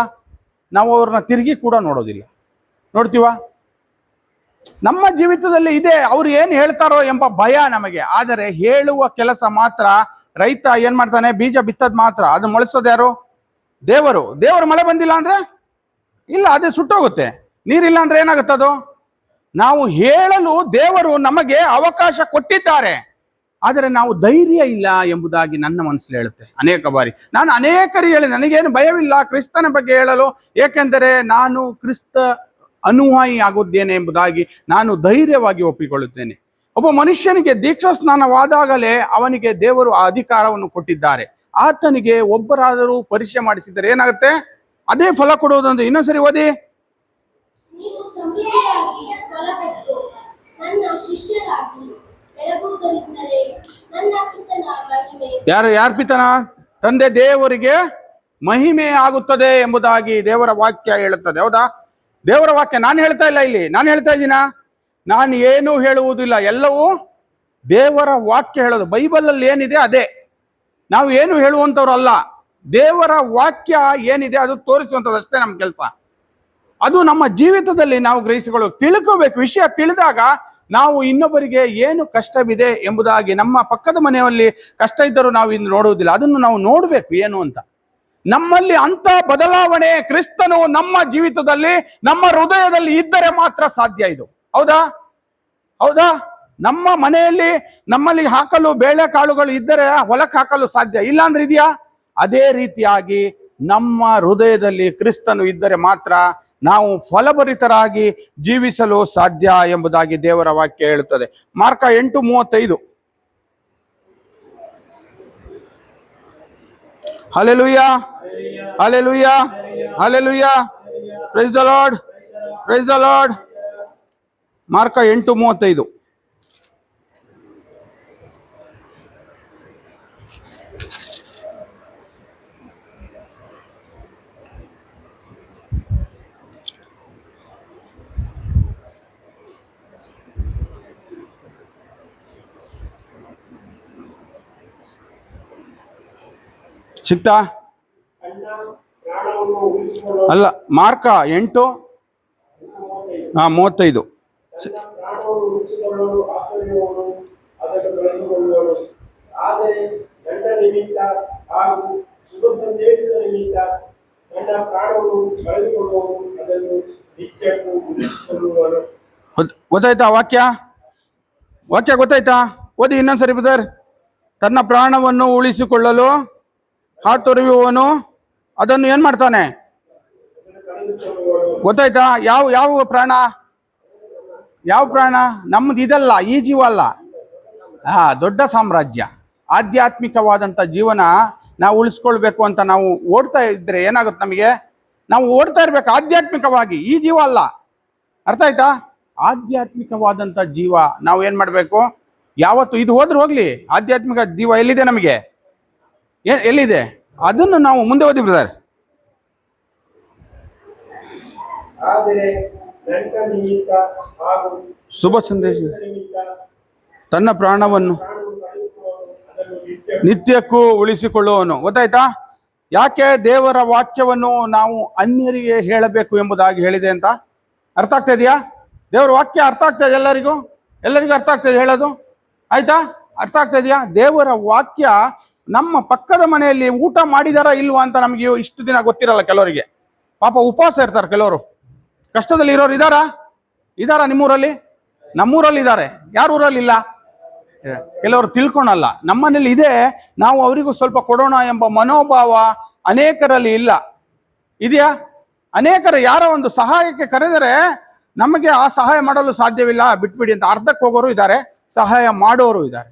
ನಾವು ಅವ್ರನ್ನ ತಿರುಗಿ ಕೂಡ ನೋಡೋದಿಲ್ಲ. ನೋಡ್ತೀವ? ನಮ್ಮ ಜೀವಿತದಲ್ಲಿ ಇದೆ. ಅವ್ರು ಏನು ಹೇಳ್ತಾರೋ ಎಂಬ ಭಯ ನಮಗೆ. ಆದರೆ ಹೇಳುವ ಕೆಲಸ ಮಾತ್ರ ರೈತ ಏನ್ ಮಾಡ್ತಾನೆ? ಬೀಜ ಬಿತ್ತದ್ ಮಾತ್ರ. ಅದು ಮೊಳೆಸೋದು ಯಾರು? ದೇವರು ಮಳೆ ಬಂದಿಲ್ಲ ಅಂದ್ರೆ ಇಲ್ಲ, ಅದೇ ಸುಟ್ಟೋಗುತ್ತೆ. ನೀರಿಲ್ಲ ಅಂದ್ರೆ ಏನಾಗುತ್ತದು? ನಾವು ಹೇಳಲು ದೇವರು ನಮಗೆ ಅವಕಾಶ ಕೊಟ್ಟಿದ್ದಾರೆ. ಆದರೆ ನಾವು ಧೈರ್ಯ ಇಲ್ಲ ಎಂಬುದಾಗಿ ನನ್ನ ಮನಸ್ಸಲ್ಲಿ ಹೇಳುತ್ತೆ ಅನೇಕ ಬಾರಿ. ನಾನು ಅನೇಕರಿಗೆ ಹೇಳಿ ನನಗೇನು ಭಯವಿಲ್ಲ ಕ್ರಿಸ್ತನ ಬಗ್ಗೆ ಹೇಳಲು, ಏಕೆಂದರೆ ನಾನು ಕ್ರಿಸ್ತ ಅನುಯಾಯಿ ಆಗುತ್ತೇನೆ ಎಂಬುದಾಗಿ ನಾನು ಧೈರ್ಯವಾಗಿ ಒಪ್ಪಿಕೊಳ್ಳುತ್ತೇನೆ. ಒಬ್ಬ ಮನುಷ್ಯನಿಗೆ ದೀಕ್ಷಾ ಸ್ನಾನವಾದಾಗಲೇ ಅವನಿಗೆ ದೇವರು ಆ ಅಧಿಕಾರವನ್ನು ಕೊಟ್ಟಿದ್ದಾರೆ. ಆತನಿಗೆ ಒಬ್ಬರಾದರೂ ಪರಿಚಯ ಮಾಡಿಸಿದರೆ ಏನಾಗುತ್ತೆ? ಅದೇ ಫಲ ಕೊಡುವುದೊಂದು. ಇನ್ನೊಂದ್ಸರಿ ಓದಿ. ನೀವು ಸಮೃದ್ಧಿಯಾಗಿ ಫಲ ಕೊಟ್ಟು ನನ್ನ ಶಿಷ್ಯರಾಗಿ ಬೆಳಗುವುದರಿಂದಲೇ ನನ್ನ ಪಿತನ ಮಹಿಮೆ. ಯಾರ ಪಿತನ? ತಂದೆ ದೇವರಿಗೆ ಮಹಿಮೆ ಆಗುತ್ತದೆ ಎಂಬುದಾಗಿ ದೇವರ ವಾಕ್ಯ ಹೇಳುತ್ತದೆ. ಹೌದಾ? ದೇವರ ವಾಕ್ಯ ನಾನು ಹೇಳ್ತಾ ಇಲ್ಲ, ಇಲ್ಲಿ ನಾನು ಹೇಳ್ತಾ ಇದ್ದೀನ? ನಾನು ಏನೂ ಹೇಳುವುದಿಲ್ಲ, ಎಲ್ಲವೂ ದೇವರ ವಾಕ್ಯ ಹೇಳೋದು. ಬೈಬಲಲ್ಲಿ ಏನಿದೆ ಅದೇ, ನಾವು ಏನು ಹೇಳುವಂಥವ್ರಲ್ಲ. ದೇವರ ವಾಕ್ಯ ಏನಿದೆ ಅದು ತೋರಿಸುವಂಥದ್ದು ಅಷ್ಟೇ ನಮ್ಮ ಕೆಲಸ. ಅದು ನಮ್ಮ ಜೀವಿತದಲ್ಲಿ ನಾವು ಗ್ರಹಿಸಿಕೊಳ್ಳಬೇಕು, ತಿಳ್ಕೋಬೇಕು. ವಿಷಯ ತಿಳಿದಾಗ ನಾವು ಇನ್ನೊಬ್ಬರಿಗೆ ಏನು ಕಷ್ಟವಿದೆ ಎಂಬುದಾಗಿ, ನಮ್ಮ ಪಕ್ಕದ ಮನೆಯಲ್ಲಿ ಕಷ್ಟ ಇದ್ದರೂ ನಾವು ಇನ್ನು ನೋಡುವುದಿಲ್ಲ, ಅದನ್ನು ನಾವು ನೋಡಬೇಕು ಏನು ಅಂತ. ನಮ್ಮಲ್ಲಿ ಅಂತ ಬದಲಾವಣೆ ಕ್ರಿಸ್ತನು ನಮ್ಮ ಜೀವಿತದಲ್ಲಿ, ನಮ್ಮ ಹೃದಯದಲ್ಲಿ ಇದ್ದರೆ ಮಾತ್ರ ಸಾಧ್ಯ ಇದು. ಹೌದಾ? ಹೌದಾ? ನಮ್ಮ ಮನೆಯಲ್ಲಿ ನಮ್ಮಲ್ಲಿ ಹಾಕಲು ಬೇಳೆಕಾಳುಗಳು ಇದ್ದರೆ ಹೊಲಕ್ಕೆ ಹಾಕಲು ಸಾಧ್ಯ, ಇಲ್ಲ ಅಂದ್ರೆ ಇದೆಯಾ? ಅದೇ ರೀತಿಯಾಗಿ ನಮ್ಮ ಹೃದಯದಲ್ಲಿ ಕ್ರಿಸ್ತನು ಇದ್ದರೆ ಮಾತ್ರ ನಾವು ಫಲಭರಿತರಾಗಿ ಜೀವಿಸಲು ಸಾಧ್ಯ ಎಂಬುದಾಗಿ ದೇವರ ವಾಕ್ಯ ಹೇಳುತ್ತದೆ. Mark 8:35. Hallelujah, hallelujah, hallelujah. Praise the lord, praise the lord. Mark 8:35. ಸಿಕ್ತಾ? ತನ್ನ ಪ್ರಾಣವನ್ನು ಉಳಿಸಿಕೊಳ್ಳಲು ಅಲ್ಲ, ಮಾರ್ಕ 8:35. ತನ್ನ ಪ್ರಾಣವನ್ನು ಉಳಿಸಿಕೊಳ್ಳಲು ಆತುರಿಯುವವನು ಅದನ್ನು ಕಳೆದುಕೊಳ್ಳುವನು. ಆದರೆ ನನ್ನ ನಿಮಿತ್ತ ಹಾಗೂ ಶುಭ ಸಂದೇಶದ ನಿಮಿತ್ತ ನನ್ನ ಪ್ರಾಣವನ್ನು ಕಳೆದುಕೊಳ್ಳುವವನು ಅದನ್ನು ನಿತ್ಯಕ್ಕೂ ಉಳಿಸಿಕೊಳ್ಳುವನು. ಗೊತ್ತಾಯ್ತಾ ವಾಕ್ಯ? ವಾಕ್ಯ ಗೊತ್ತಾಯ್ತಾ? ಓದಿ ಇನ್ನೊಂದ್ಸರಿ ಬ್ರದರ್. ತನ್ನ ಪ್ರಾಣವನ್ನು ಉಳಿಸಿಕೊಳ್ಳಲು ಹಾತೊರೆಯುವವನು ಅದನ್ನು ಏನ್ ಮಾಡ್ತಾನೆ? ಗೊತ್ತಾಯ್ತಾ? ಯಾವ ಪ್ರಾಣ? ಯಾವ ಪ್ರಾಣ? ನಮ್ದು ಇದಲ್ಲ, ಈ ಜೀವ ಅಲ್ಲ. ದೊಡ್ಡ ಸಾಮ್ರಾಜ್ಯ, ಆಧ್ಯಾತ್ಮಿಕವಾದಂಥ ಜೀವನ ನಾವು ಉಳಿಸ್ಕೊಳ್ಬೇಕು ಅಂತ ನಾವು ಓಡ್ತಾ ಇದ್ರೆ ಏನಾಗುತ್ತೆ ನಮಗೆ? ನಾವು ಓಡ್ತಾ ಇರ್ಬೇಕು ಆಧ್ಯಾತ್ಮಿಕವಾಗಿ, ಈ ಜೀವ ಅಲ್ಲ. ಅರ್ಥ ಆಯ್ತಾ? ಆಧ್ಯಾತ್ಮಿಕವಾದಂಥ ಜೀವ ನಾವು ಏನ್ ಮಾಡ್ಬೇಕು? ಯಾವತ್ತು ಇದು ಹೋದ್ರೆ ಹೋಗ್ಲಿ, ಆಧ್ಯಾತ್ಮಿಕ ಜೀವ ಎಲ್ಲಿದೆ ನಮಗೆ? ಎಲ್ಲಿದೆ? ಅದನ್ನು ನಾವು ಮುಂದೆ ಓದಿ ಬ್ರದರ್. ಆದರೆ ನನ್ನ ನಿಮಿತ್ತ ಹಾಗೂ ಶುಭ ಸಂದೇಶ ನಿಮಿತ್ತ ತನ್ನ ಪ್ರಾಣವನ್ನು ಕಳೆದುಕೊಳ್ಳುವವನು ಅದನ್ನು ನಿತ್ಯಕ್ಕೂ ಉಳಿಸಿಕೊಳ್ಳುವವನು. ಗೊತ್ತಾಯ್ತಾ? ಯಾಕೆ ದೇವರ ವಾಕ್ಯವನ್ನು ನಾವು ಅನ್ಯರಿಗೆ ಹೇಳಬೇಕು ಎಂಬುದಾಗಿ ಹೇಳಿದೆ ಅಂತ ಅರ್ಥ ಆಗ್ತಾ ಇದೆಯಾ? ದೇವರ ವಾಕ್ಯ ಅರ್ಥ ಆಗ್ತಾ ಇದೆ ಎಲ್ಲರಿಗೂ ಅರ್ಥ ಆಗ್ತದೆ ಹೇಳೋದು. ಆಯ್ತಾ? ಅರ್ಥ ಆಗ್ತಾ ಇದೆಯಾ? ದೇವರ ವಾಕ್ಯ ನಮ್ಮ ಪಕ್ಕದ ಮನೆಯಲ್ಲಿ ಊಟ ಮಾಡಿದಾರ ಇಲ್ವಾ ಅಂತ ನಮಗೆ ಇಷ್ಟು ದಿನ ಗೊತ್ತಿರಲ್ಲ. ಕೆಲವರಿಗೆ ಪಾಪ ಉಪವಾಸ ಇರ್ತಾರೆ, ಕೆಲವರು ಕಷ್ಟದಲ್ಲಿ ಇರೋರು ಇದಾರ ನಿಮ್ಮೂರಲ್ಲಿ? ನಮ್ಮೂರಲ್ಲಿ ಇದ್ದಾರೆ. ಯಾರ ಊರಲ್ಲಿ ಇಲ್ಲ? ಕೆಲವರು ತಿಳ್ಕೊಳಲ್ಲ. ನಮ್ಮನೇಲಿ ಇದೆ, ನಾವು ಅವರಿಗೂ ಸ್ವಲ್ಪ ಕೊಡೋಣ ಎಂಬ ಮನೋಭಾವ ಅನೇಕರಲ್ಲಿ ಇಲ್ಲ. ಇದೆಯಾ? ಅನೇಕರು ಯಾರೋ ಒಂದು ಸಹಾಯಕ್ಕೆ ಕರೆದರೆ ನಮಗೆ ಆ ಸಹಾಯ ಮಾಡಲು ಸಾಧ್ಯವಿಲ್ಲ, ಬಿಟ್ಬಿಡಿ ಅಂತ ಅರ್ಧಕ್ಕೆ ಹೋಗೋರು ಇದ್ದಾರೆ, ಸಹಾಯ ಮಾಡೋರು ಇದ್ದಾರೆ.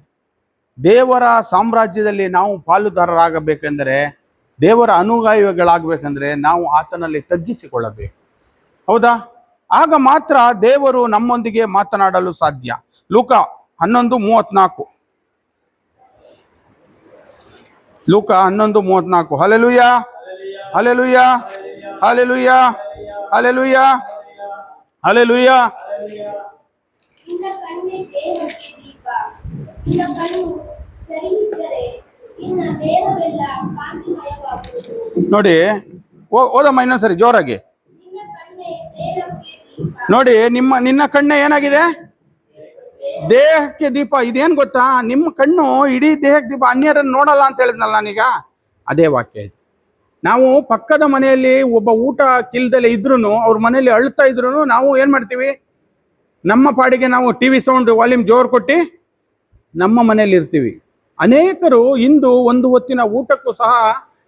ದೇವರ ಸಾಮ್ರಾಜ್ಯದಲ್ಲಿ ನಾವು ಪಾಲುದಾರರಾಗಬೇಕೆಂದರೆ, ದೇವರ ಅನುಗಾಯಿಗಳಾಗಬೇಕೆಂದ್ರೆ ನಾವು ಆತನಲ್ಲಿ ತಗ್ಗಿಸಿಕೊಳ್ಳಬೇಕು. ಹೌದಾ? ಆಗ ಮಾತ್ರ ದೇವರು ನಮ್ಮೊಂದಿಗೆ ಮಾತನಾಡಲು ಸಾಧ್ಯ. ಲೂಕ 11:34. ಲೂಕ 11:34. Hallelujah, hallelujah, hallelujah, hallelujah, hallelujah. ನಿನ್ನ ಕಣ್ಣೇ ದೇಹಕ್ಕೆ ದೀಪ. ನಿನ್ನ ಕಣ್ಣು ಸರಿಯಿದ್ದರೆ ನಿನ್ನ ದೇಹವೆಲ್ಲ ಕಾಂತಿಮಯವಾಗುವುದು. ನೋಡಿ, ಓದಮ್ಮ ಇನ್ನೊಂದ್ಸರಿ ಜೋರಾಗಿ. ನಿನ್ನ ಕಣ್ಣೇ ದೇಹಕ್ಕೆ ದೀಪ. ನೋಡಿ, ನಿನ್ನ ಕಣ್ಣೇ ಏನಾಗಿದೆ? ದೇಹಕ್ಕೆ ದೀಪ. ಇದೇನ್ ಗೊತ್ತಾ? ನಿಮ್ಮ ಕಣ್ಣು ಇಡೀ ದೇಹಕ್ಕೆ ದೀಪ, ಅನ್ಯರನ್ನು ನೋಡಲ್ಲ ಅಂತ ಹೇಳಿದ್ನಲ್ಲ ನಾನೀಗ. ಅದೇ ವಾಕ್ಯ ಇದು. ನಾವು ಪಕ್ಕದ ಮನೆಯಲ್ಲಿ ಒಬ್ಬ ಊಟ ಕಿಲ್ದಲೆ ಇದ್ರು, ಅವ್ರ ಮನೆಯಲ್ಲಿ ಅಳ್ತಾ ಇದ್ರು, ನಾವು ಏನ್ ಮಾಡ್ತೀವಿ? ನಮ್ಮ ಪಾಡಿಗೆ ನಾವು ಟಿವಿ ಸೌಂಡ್ ವಾಲ್ಯೂಮ್ ಜೋರು ಕೊಟ್ಟು ನಮ್ಮ ಮನೆಯಲ್ಲಿ ಇರ್ತೀವಿ. ಅನೇಕರು ಇಂದು ಒಂದು ಹೊತ್ತಿನ ಊಟಕ್ಕೂ ಸಹ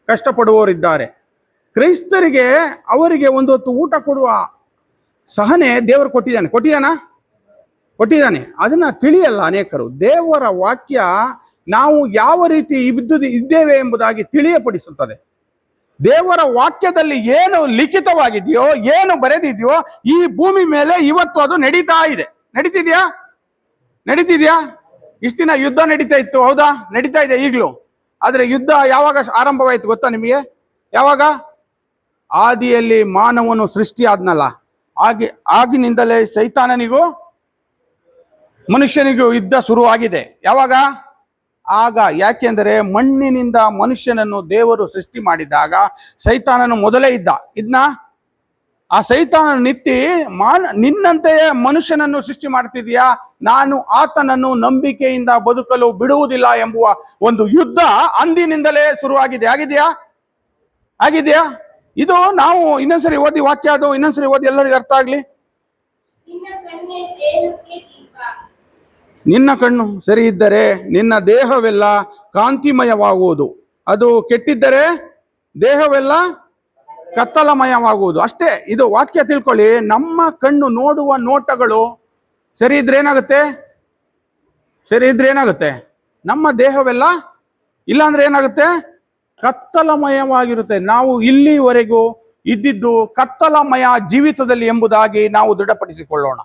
ಕಷ್ಟಪಡುವವರಿದ್ದಾರೆ. ಕ್ರೈಸ್ತರಿಗೆ ಅವರಿಗೆ ಒಂದು ಹೊತ್ತು ಊಟ ಕೊಡುವ ಸಹನೆ ದೇವರು ಕೊಟ್ಟಿದ್ದಾನೆ. ಅದನ್ನ ತಿಳಿಯಲ್ಲ ಅನೇಕರು. ದೇವರ ವಾಕ್ಯ ನಾವು ಯಾವ ರೀತಿ ಇದ್ದೇವೆ ಎಂಬುದಾಗಿ ತಿಳಿಯಪಡಿಸುತ್ತದೆ. ದೇವರ ವಾಕ್ಯದಲ್ಲಿ ಏನು ಲಿಖಿತವಾಗಿದೆಯೋ, ಏನು ಬರೆದಿದೆಯೋ ಈ ಭೂಮಿ ಮೇಲೆ ಇವತ್ತು ಅದು ನಡೀತಿದ್ಯಾ? ಇಷ್ಟು ದಿನ ಯುದ್ಧ ನಡೀತಾ ಇತ್ತು, ಹೌದಾ? ನಡೀತಾ ಇದೆ ಈಗಲೂ. ಆದ್ರೆ ಯುದ್ಧ ಯಾವಾಗ ಆರಂಭವಾಯ್ತು ಗೊತ್ತಾ ನಿಮಗೆ? ಯಾವಾಗ? ಆದಿಯಲ್ಲಿ ಮಾನವನು ಸೃಷ್ಟಿ ಆದ್ನಲ್ಲ, ಆಗಿನಿಂದಲೇ ಸೈತಾನನಿಗೂ ಮನುಷ್ಯನಿಗೂ ಯುದ್ಧ ಶುರುವಾಗಿದೆ. ಯಾವಾಗ? ಆಗ. ಯಾಕೆಂದರೆ ಮಣ್ಣಿನಿಂದ ಮನುಷ್ಯನನ್ನು ದೇವರು ಸೃಷ್ಟಿ ಮಾಡಿದಾಗ ಸೈತಾನನು ಮೊದಲೇ ಇದ್ನ ಆ ಸೈತಾನನು ನಿನ್ನಂತೆಯೇ ಮನುಷ್ಯನನ್ನು ಸೃಷ್ಟಿ ಮಾಡ್ತಿದ್ಯಾ, ನಾನು ಆತನನ್ನು ನಂಬಿಕೆಯಿಂದ ಬದುಕಲು ಬಿಡುವುದಿಲ್ಲ ಎಂಬುವ ಒಂದು ಯುದ್ಧ ಅಂದಿನಿಂದಲೇ ಶುರುವಾಗಿದೆ. ಆಗಿದೆಯಾ? ಇದು ನಾವು ಇನ್ನೊಂದ್ಸರಿ ಓದಿ ವಾಕ್ಯ, ಅದು ಇನ್ನೊಂದ್ಸರಿ ಓದಿ ಎಲ್ಲರಿಗೂ ಅರ್ಥ ಆಗ್ಲಿ. ನಿನ್ನ ಕಣ್ಣೇ ದೇಹಕ್ಕೆ ದೀಪ. ನಿನ್ನ ಕಣ್ಣು ಸರಿ ಇದ್ದರೆ ನಿನ್ನ ದೇಹವೆಲ್ಲ ಕಾಂತಿಮಯವಾಗುವುದು, ಅದು ಕೆಟ್ಟಿದ್ದರೆ ದೇಹವೆಲ್ಲ ಕತ್ತಲಮಯವಾಗುವುದು. ಅಷ್ಟೇ. ಇದು ವಾಕ್ಯ ತಿಳ್ಕೊಳ್ಳಿ. ನಮ್ಮ ಕಣ್ಣು ನೋಡುವ ನೋಟಗಳು ಸರಿ ಇದ್ರೆ ಏನಾಗುತ್ತೆ? ನಮ್ಮ ದೇಹವೆಲ್ಲ ಇಲ್ಲ ಅಂದ್ರೆ ಏನಾಗುತ್ತೆ? ಕತ್ತಲಮಯವಾಗಿರುತ್ತೆ. ನಾವು ಇಲ್ಲಿವರೆಗೂ ಇದ್ದಿದ್ದು ಕತ್ತಲಮಯ ಜೀವಿತದಲ್ಲಿ ಎಂಬುದಾಗಿ ನಾವು ದೃಢಪಡಿಸಿಕೊಳ್ಳೋಣ.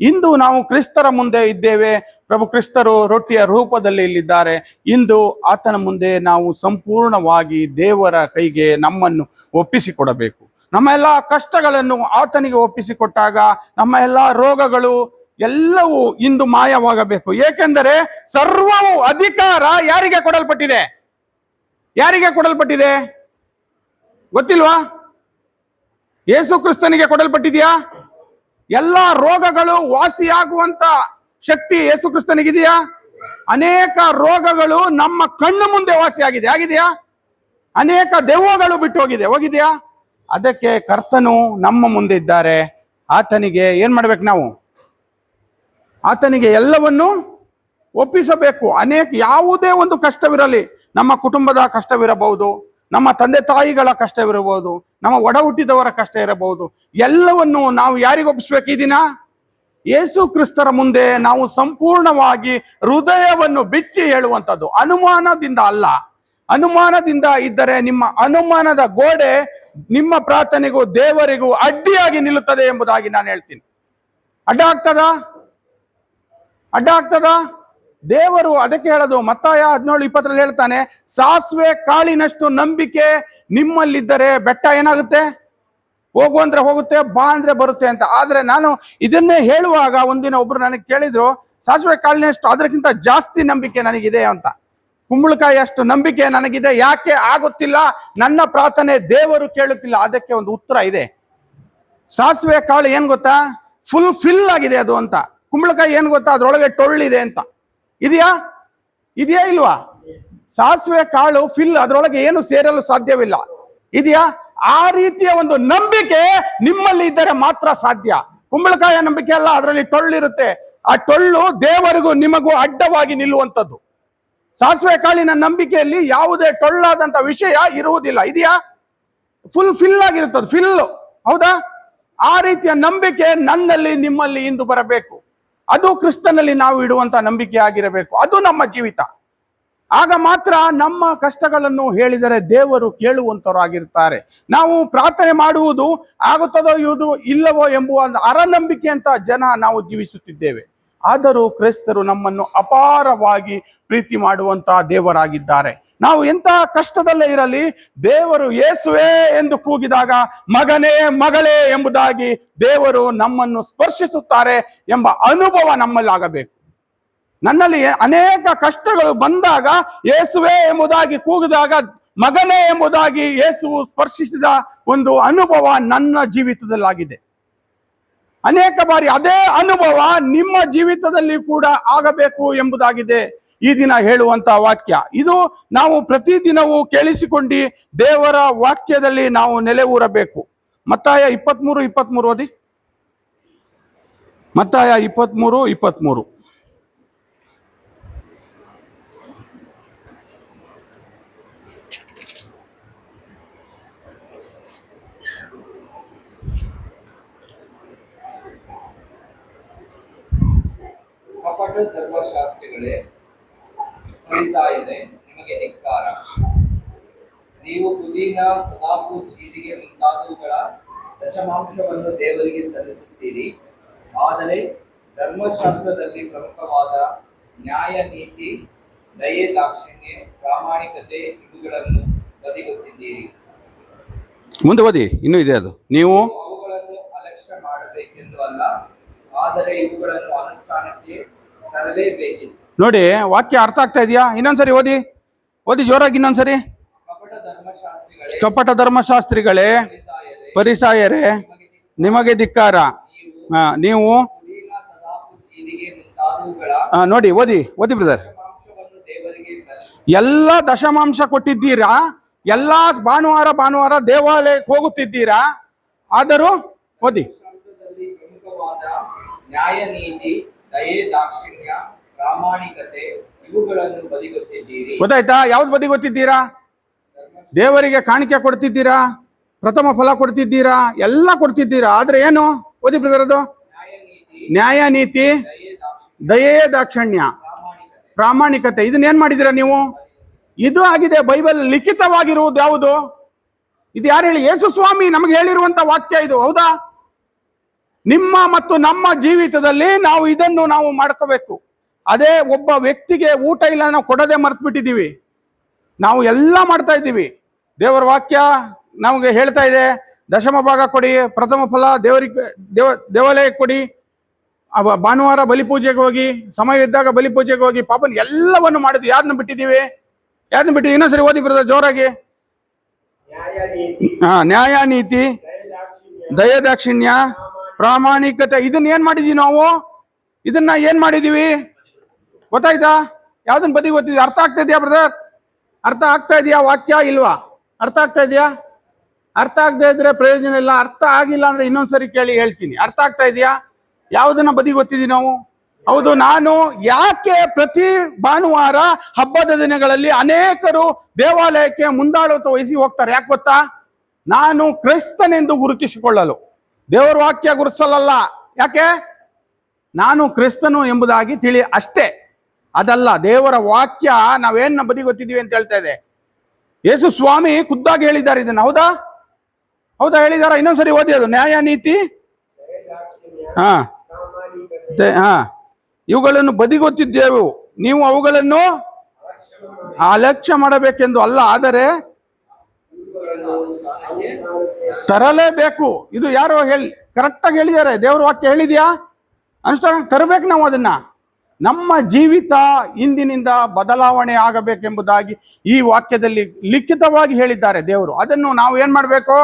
ಇಂದು ನಾವು ಕ್ರಿಸ್ತರ ಮುಂದೆ ಇದ್ದೇವೆ. ಪ್ರಭು ಕ್ರಿಸ್ತರು ರೊಟ್ಟಿಯ ರೂಪದಲ್ಲಿ ಇಲ್ಲಿದ್ದಾರೆ. ಇಂದು ಆತನ ಮುಂದೆ ನಾವು ಸಂಪೂರ್ಣವಾಗಿ ದೇವರ ಕೈಗೆ ನಮ್ಮನ್ನು ಒಪ್ಪಿಸಿಕೊಡಬೇಕು. ನಮ್ಮ ಎಲ್ಲ ಕಷ್ಟಗಳನ್ನು ಆತನಿಗೆ ಒಪ್ಪಿಸಿಕೊಟ್ಟಾಗ ನಮ್ಮ ಎಲ್ಲ ರೋಗಗಳು ಎಲ್ಲವೂ ಇಂದು ಮಾಯವಾಗಬೇಕು. ಏಕೆಂದರೆ ಸರ್ವವು ಅಧಿಕಾರ ಯಾರಿಗೆ ಕೊಡಲ್ಪಟ್ಟಿದೆ? ಗೊತ್ತಿಲ್ವಾ? ಯೇಸು ಕ್ರಿಸ್ತನಿಗೆ ಕೊಡಲ್ಪಟ್ಟಿದೆಯಾ? ಎಲ್ಲ ರೋಗಗಳು ವಾಸಿಯಾಗುವಂತ ಶಕ್ತಿ ಯೇಸು ಕ್ರಿಸ್ತನಿಗಿದೆಯಾ? ಅನೇಕ ರೋಗಗಳು ನಮ್ಮ ಕಣ್ಣು ಮುಂದೆ ಆಗಿದೆಯಾ? ಅನೇಕ ದೆವ್ವಗಳು ಬಿಟ್ಟು ಹೋಗಿದೆಯಾ? ಅದಕ್ಕೆ ಕರ್ತನು ನಮ್ಮ ಮುಂದೆ ಇದ್ದಾರೆ. ಆತನಿಗೆ ಏನ್ ಮಾಡ್ಬೇಕು? ನಾವು ಆತನಿಗೆ ಎಲ್ಲವನ್ನು ಒಪ್ಪಿಸಬೇಕು. ಯಾವುದೇ ಒಂದು ಕಷ್ಟವಿರಲಿ, ನಮ್ಮ ಕುಟುಂಬದ ಕಷ್ಟವಿರಬಹುದು, ನಮ್ಮ ತಂದೆ ತಾಯಿಗಳ ಕಷ್ಟವಿರಬಹುದು, ನಮ್ಮ ಒಡ ಹುಟ್ಟಿದವರ ಕಷ್ಟ ಇರಬಹುದು, ಎಲ್ಲವನ್ನು ನಾವು ಯಾರಿಗೆ ಒಪ್ಪಿಸ್ಬೇಕು? ಈ ದಿನ ಯೇಸು ಕ್ರಿಸ್ತರ ಮುಂದೆ ನಾವು ಸಂಪೂರ್ಣವಾಗಿ ಹೃದಯವನ್ನು ಬಿಚ್ಚಿ ಹೇಳುವಂಥದ್ದು. ಅನುಮಾನದಿಂದ ಅಲ್ಲ. ಅನುಮಾನದಿಂದ ಇದ್ದರೆ ನಿಮ್ಮ ಅನುಮಾನದ ಗೋಡೆ ನಿಮ್ಮ ಪ್ರಾರ್ಥನೆಗೂ ದೇವರಿಗೂ ಅಡ್ಡಿಯಾಗಿ ನಿಲ್ಲುತ್ತದೆ ಎಂಬುದಾಗಿ ನಾನು ಹೇಳ್ತೀನಿ. ಅಡ್ಡ ಆಗ್ತದ? ದೇವರು ಅದಕ್ಕೆ ಹೇಳೋದು. ಮತ್ತಾಯ 17:20 ಹೇಳ್ತಾನೆ, ಸಾಸಿವೆ ಕಾಳಿನಷ್ಟು ನಂಬಿಕೆ ನಿಮ್ಮಲ್ಲಿದ್ದರೆ ಬೆಟ್ಟ ಏನಾಗುತ್ತೆ? ಹೋಗು ಅಂದ್ರೆ ಹೋಗುತ್ತೆ, ಬಾ ಅಂದ್ರೆ ಬರುತ್ತೆ ಅಂತ. ಆದ್ರೆ ನಾನು ಇದನ್ನೇ ಹೇಳುವಾಗ ಒಂದಿನ ಒಬ್ರು ನನಗೆ ಕೇಳಿದ್ರು, ಸಾಸಿವೆ ಕಾಳಿನಷ್ಟು ಅದಕ್ಕಿಂತ ಜಾಸ್ತಿ ನಂಬಿಕೆ ನನಗಿದೆ ಅಂತ. ಕುಂಬಳಕಾಯಿ ಅಷ್ಟು ನಂಬಿಕೆ ನನಗಿದೆ. ಯಾಕೆ ಆಗುತ್ತಿಲ್ಲ? ನನ್ನ ಪ್ರಾರ್ಥನೆ ದೇವರು ಕೇಳುತ್ತಿಲ್ಲ. ಅದಕ್ಕೆ ಒಂದು ಉತ್ತರ ಇದೆ. ಸಾಸಿವೆ ಕಾಳು ಏನ್ ಗೊತ್ತಾ? ಫಿಲ್ ಆಗಿದೆ ಅದು ಅಂತ. ಕುಂಬಳಕಾಯಿ ಏನ್ ಗೊತ್ತಾ? ಅದ್ರೊಳಗೆ ಟೊಳ್ಳಿದೆ ಅಂತ. ಇದೆಯಾ ಇಲ್ವಾ? ಸಾಸಿವೆ ಕಾಳು ಫಿಲ್, ಅದ್ರೊಳಗೆ ಏನು ಸೇರಲು ಸಾಧ್ಯವಿಲ್ಲ. ಇದೆಯಾ? ಆ ರೀತಿಯ ಒಂದು ನಂಬಿಕೆ ನಿಮ್ಮಲ್ಲಿ ಇದ್ದರೆ ಮಾತ್ರ ಸಾಧ್ಯ. ಕುಂಬಳಕಾಯಿಯ ನಂಬಿಕೆ ಅಲ್ಲ, ಅದರಲ್ಲಿ ಟೊಳ್ಳಿರುತ್ತೆ. ಆ ಟೊಳ್ಳು ದೇವರಿಗೂ ನಿಮಗೂ ಅಡ್ಡವಾಗಿ ನಿಲ್ಲುವಂಥದ್ದು. ಸಾಸಿವೆ ಕಾಳಿನ ನಂಬಿಕೆಯಲ್ಲಿ ಯಾವುದೇ ಟೊಳ್ಳಾದಂತ ವಿಷಯ ಇರುವುದಿಲ್ಲ. ಇದೆಯಾ? ಫಿಲ್ ಆಗಿರುತ್ತದೆ, ಹೌದಾ? ಆ ರೀತಿಯ ನಂಬಿಕೆ ನನ್ನಲ್ಲಿ ನಿಮ್ಮಲ್ಲಿ ಇಂದು ಬರಬೇಕು. ಅದು ಕ್ರಿಸ್ತನಲ್ಲಿ ನಾವು ಇಡುವಂತ ನಂಬಿಕೆ ಆಗಿರಬೇಕು. ಅದು ನಮ್ಮ ಜೀವಿತ. ಆಗ ಮಾತ್ರ ನಮ್ಮ ಕಷ್ಟಗಳನ್ನು ಹೇಳಿದರೆ ದೇವರು ಕೇಳುವಂತವರಾಗಿರ್ತಾರೆ. ನಾವು ಪ್ರಾರ್ಥನೆ ಮಾಡುವುದು ಆಗುತ್ತದೋ ಇಲ್ಲವೋ ಎಂಬುವ ಅರನಂಬಿಕೆ ಅಂತ ನಾವು ಜೀವಿಸುತ್ತಿದ್ದೇವೆ. ಆದರೂ ಕ್ರೈಸ್ತರು ನಮ್ಮನ್ನು ಅಪಾರವಾಗಿ ಪ್ರೀತಿ ಮಾಡುವಂತಹ ದೇವರಾಗಿದ್ದಾರೆ. ನಾವು ಎಂತಹ ಕಷ್ಟದಲ್ಲೇ ಇರಲಿ, ದೇವರು ಯೇಸುವೆ ಎಂದು ಕೂಗಿದಾಗ ಮಗನೇ ಮಗಳೇ ಎಂಬುದಾಗಿ ದೇವರು ನಮ್ಮನ್ನು ಸ್ಪರ್ಶಿಸುತ್ತಾರೆ ಎಂಬ ಅನುಭವ ನಮ್ಮಲ್ಲಾಗಬೇಕು. ನನ್ನಲ್ಲಿ ಅನೇಕ ಕಷ್ಟಗಳು ಬಂದಾಗ ಯೇಸುವೆ ಎಂಬುದಾಗಿ ಕೂಗಿದಾಗ ಮಗನೇ ಎಂಬುದಾಗಿ ಯೇಸುವು ಸ್ಪರ್ಶಿಸಿದ ಒಂದು ಅನುಭವ ನನ್ನ ಜೀವಿತದಲ್ಲಾಗಿದೆ. ಅನೇಕ ಬಾರಿ ಅದೇ ಅನುಭವ ನಿಮ್ಮ ಜೀವಿತದಲ್ಲಿ ಕೂಡ ಆಗಬೇಕು ಎಂಬುದಾಗಿದೆ ಈ ದಿನ ಹೇಳುವಂತ ವಾಕ್ಯ. ಇದು ನಾವು ಪ್ರತಿದಿನವೂ ಕೇಳಿಸಿಕೊಂಡು ದೇವರ ವಾಕ್ಯದಲ್ಲಿ ನಾವು ನೆಲೆ ಊರಬೇಕು. ಮತ್ತಾಯ 23:23 ಓದಿ. ಮತ್ತಾಯ 23:23. ಕಪಟ ಧರ್ಮಶಾಸ್ತ್ರಿಗಳೇ, ಫರಿಸಾಯರೇ, ನಿಮಗೆ ಧಿಕ್ಕಾರ. ನೀವು ಪುದೀನ, ಸದಾಪು, ಜೀರಿಗೆ ಮುಂತಾದವುಗಳ ದಶಮಾಂಶವನ್ನು ದೇವರಿಗೆ ಸಲ್ಲಿಸುತ್ತೀರಿ. ಆದರೆ ಧರ್ಮಶಾಸ್ತ್ರದಲ್ಲಿ ಪ್ರಮುಖವಾದ ನ್ಯಾಯ, ನೀತಿ, ದಯೆ, ದಾಕ್ಷಿಣ್ಯ, ಪ್ರಾಮಾಣಿಕತೆ ಇವುಗಳನ್ನು ಬದಿಗೊತ್ತಿದ್ದೀರಿ. ಮುಂದೆ ಓದಿ, ಇನ್ನೂ ಇದೆ ಅದು. ನೀವು ಅವುಗಳನ್ನು ಅಲಕ್ಷ್ಯ ಮಾಡಬೇಡಿ. ಮಾತ್ರವಲ್ಲ, ಆದರೆ ಇವುಗಳನ್ನು ಅನುಷ್ಠಾನಕ್ಕೆ ತರಲೇಬೇಕಿತ್ತು. ನೋಡಿ, ವಾಕ್ಯ ಅರ್ಥ ಆಗ್ತಾ ಇದೆಯಾ? ಇನ್ನೊಂದ್ಸರಿ ಓದಿ, ಓದಿ ಜೋರಾಗಿ ಇನ್ನೊಂದ್ಸರಿ. ಕಪಟ ಧರ್ಮಶಾಸ್ತ್ರಿಗಳೇ, ಪರಿಸಾಯರೇ, ನಿಮಗೆ ಧಿಕ್ಕಾರ. ನೀವು ನೋಡಿ, ಓದಿ ಓದಿ ಬ್ರದರ್. ಎಲ್ಲ ದಶಮಾಂಶ ಕೊಟ್ಟಿದ್ದೀರಾ, ಎಲ್ಲ ಭಾನುವಾರ ದೇವಾಲಯಕ್ಕೆ ಹೋಗುತ್ತಿದ್ದೀರಾ, ಆದರೂ ಓದಿ. ಪ್ರಮುಖವಾದ ನ್ಯಾಯ, ನೀತಿ, ದಯೆ, ದಾಕ್ಷಿಣ್ಯ, ಪ್ರಾಮಾಣಿಕತೆ ಇವುಗಳನ್ನು ಬದಿಗೊತ್ತಿದ್ದೀರಿ. ಗೊತ್ತಾಯ್ತಾ? ಯಾವ್ದು ಬದಿಗೊತ್ತಿದ್ದೀರಾ? ದೇವರಿಗೆ ಕಾಣಿಕೆ ಕೊಡ್ತಿದ್ದೀರಾ, ಪ್ರಥಮ ಫಲ ಕೊಡ್ತಿದ್ದೀರಾ, ಎಲ್ಲ ಕೊಡ್ತಿದ್ದೀರಾ, ಆದ್ರೆ ಏನು? ಓದಿ ಬ್ರದರ್ ಅದು. ನ್ಯಾಯ, ನೀತಿ, ದಯೆ, ದಾಕ್ಷಣ್ಯ, ಪ್ರಾಮಾಣಿಕತೆ. ಇದನ್ನ ಏನ್ ಮಾಡಿದ್ದೀರಾ ನೀವು? ಇದು ಆಗಿದೆ ಬೈಬಲ್ ಲಿಖಿತವಾಗಿರುವುದು. ಯಾವುದು ಇದು? ಯಾರು ಹೇಳಿ? ಯೇಸು ಸ್ವಾಮಿ ನಮಗೆ ಹೇಳಿರುವಂತ ವಾಕ್ಯ ಇದು. ಹೌದಾ? ನಿಮ್ಮ ಮತ್ತು ನಮ್ಮ ಜೀವಿತದಲ್ಲಿ ನಾವು ಇದನ್ನು ನಾವು ಮಾಡ್ಕೋಬೇಕು. ಅದೇ ಒಬ್ಬ ವ್ಯಕ್ತಿಗೆ ಊಟ ಇಲ್ಲ, ನಾವು ಕೊಡೋದೇ ಮರ್ತು ಬಿಟ್ಟಿದ್ದೀವಿ. ನಾವು ಎಲ್ಲ ಮಾಡ್ತಾ ಇದ್ದೀವಿ. ದೇವರ ವಾಕ್ಯ ನಮಗೆ ಹೇಳ್ತಾ ಇದೆ, ದಶಮ ಭಾಗ ಕೊಡಿ, ಪ್ರಥಮ ಫಲ ದೇವರಿಗೆ ದೇವಾಲಯಕ್ಕೆ ಕೊಡಿ, ಭಾನುವಾರ ಬಲಿಪೂಜೆಗೆ ಹೋಗಿ, ಸಮಯವಿದ್ದಾಗ ಬಲಿಪೂಜೆಗೆ ಹೋಗಿ, ಪಾಪನ್ ಎಲ್ಲವನ್ನು ಮಾಡಿದ್ವಿ. ಯಾರನ್ನ ಬಿಟ್ಟಿದ್ದೀವಿ? ಯಾರನ್ನ ಬಿಟ್ಟಿದ್ದೀವಿ? ಇನ್ನೊಂದ್ಸರಿ ಓದಿ ಬ್ರದರ್ ಜೋರಾಗಿ. ನ್ಯಾಯ, ನೀತಿ, ದಯೆ, ದಾಕ್ಷಿಣ್ಯ, ಪ್ರಾಮಾಣಿಕತೆ. ಇದನ್ನ ಏನ್ ಮಾಡಿದೀವಿ ನಾವು? ಇದನ್ನ ಏನ್ ಮಾಡಿದೀವಿ? ಗೊತ್ತಾಯ್ತಾ? ಯಾವ್ದನ್ನ ಬದಿ ಗೊತ್ತಿದ್ಯಾ? ಅರ್ಥ ಆಗ್ತಾ ಇದೆಯಾ ಬ್ರದರ್? ಅರ್ಥ ಆಗ್ತಾ ಇದೆಯಾ ವಾಕ್ಯ? ಇಲ್ವಾ? ಅರ್ಥ ಆಗ್ತಾ ಇದೆಯಾ? ಅರ್ಥ ಆಗದೆ ಇದ್ರೆ ಪ್ರಯೋಜನ ಇಲ್ಲ. ಅರ್ಥ ಆಗಿಲ್ಲ ಅಂದ್ರೆ ಇನ್ನೊಂದ್ಸರಿ ಕೇಳಿ ಹೇಳ್ತೀನಿ. ಅರ್ಥ ಆಗ್ತಾ ಇದೆಯಾ? ಯಾವುದನ್ನ ಬದಿ ಗೊತ್ತಿದ್ದೀವಿ ನಾವು? ಹೌದು. ನಾನು ಯಾಕೆ ಪ್ರತಿ ಭಾನುವಾರ ಹಬ್ಬದ ದಿನಗಳಲ್ಲಿ ಅನೇಕರು ದೇವಾಲಯಕ್ಕೆ ಮುಂದಾಳತ್ವ ವಹಿಸಿ ಹೋಗ್ತಾರೆ? ಯಾಕೆ ಗೊತ್ತಾ? ನಾನು ಕ್ರೈಸ್ತನೆಂದು ಗುರುತಿಸಿಕೊಳ್ಳಲು. ದೇವರ ವಾಕ್ಯ ಗುರುತಿಸಲ್ಲ. ಯಾಕೆ? ನಾನು ಕ್ರಿಸ್ತನು ಎಂಬುದಾಗಿ ತಿಳಿ ಅಷ್ಟೇ. ಅದಲ್ಲ, ದೇವರ ವಾಕ್ಯ ನಾವೇನ ಬದಿ ಗೊತ್ತಿದ್ದೀವಿ ಅಂತ ಹೇಳ್ತಾ ಇದೆ. ಯೇಸು ಸ್ವಾಮಿ ಖುದ್ದಾಗಿ ಹೇಳಿದ್ದಾರೆ ಇದನ್ನ. ಹೌದಾ? ಹೌದಾ ಹೇಳಿದಾರ? ಇನ್ನೊಂದ್ಸರಿ ಓದಿ ಅದು. ನ್ಯಾಯ, ನೀತಿ, ಇವುಗಳನ್ನು ಬದಿಗೊತ್ತಿದ್ದೆವು, ನೀವು ಅವುಗಳನ್ನು ಅಲಕ್ಷ್ಯ ಮಾಡಬೇಕೆಂದು ಅಲ್ಲ, ಆದರೆ ತರಲೇಬೇಕು. ಇದು ಯಾರು ಹೇಳಿ ಕರೆಕ್ಟಾಗಿ ಹೇಳಿದ್ದಾರೆ? ದೇವ್ರ ವಾಕ್ಯ ಹೇಳಿದ್ಯಾ? ಅನುಷ್ಠಾನ ತರಬೇಕು ನಾವು ಅದನ್ನ. ನಮ್ಮ ಜೀವಿತ ಇಂದಿನಿಂದ ಬದಲಾವಣೆ ಆಗಬೇಕೆಂಬುದಾಗಿ ಈ ವಾಕ್ಯದಲ್ಲಿ ಲಿಖಿತವಾಗಿ ಹೇಳಿದ್ದಾರೆ ದೇವರು. ಅದನ್ನು ನಾವು ಏನ್ ಮಾಡಬೇಕು?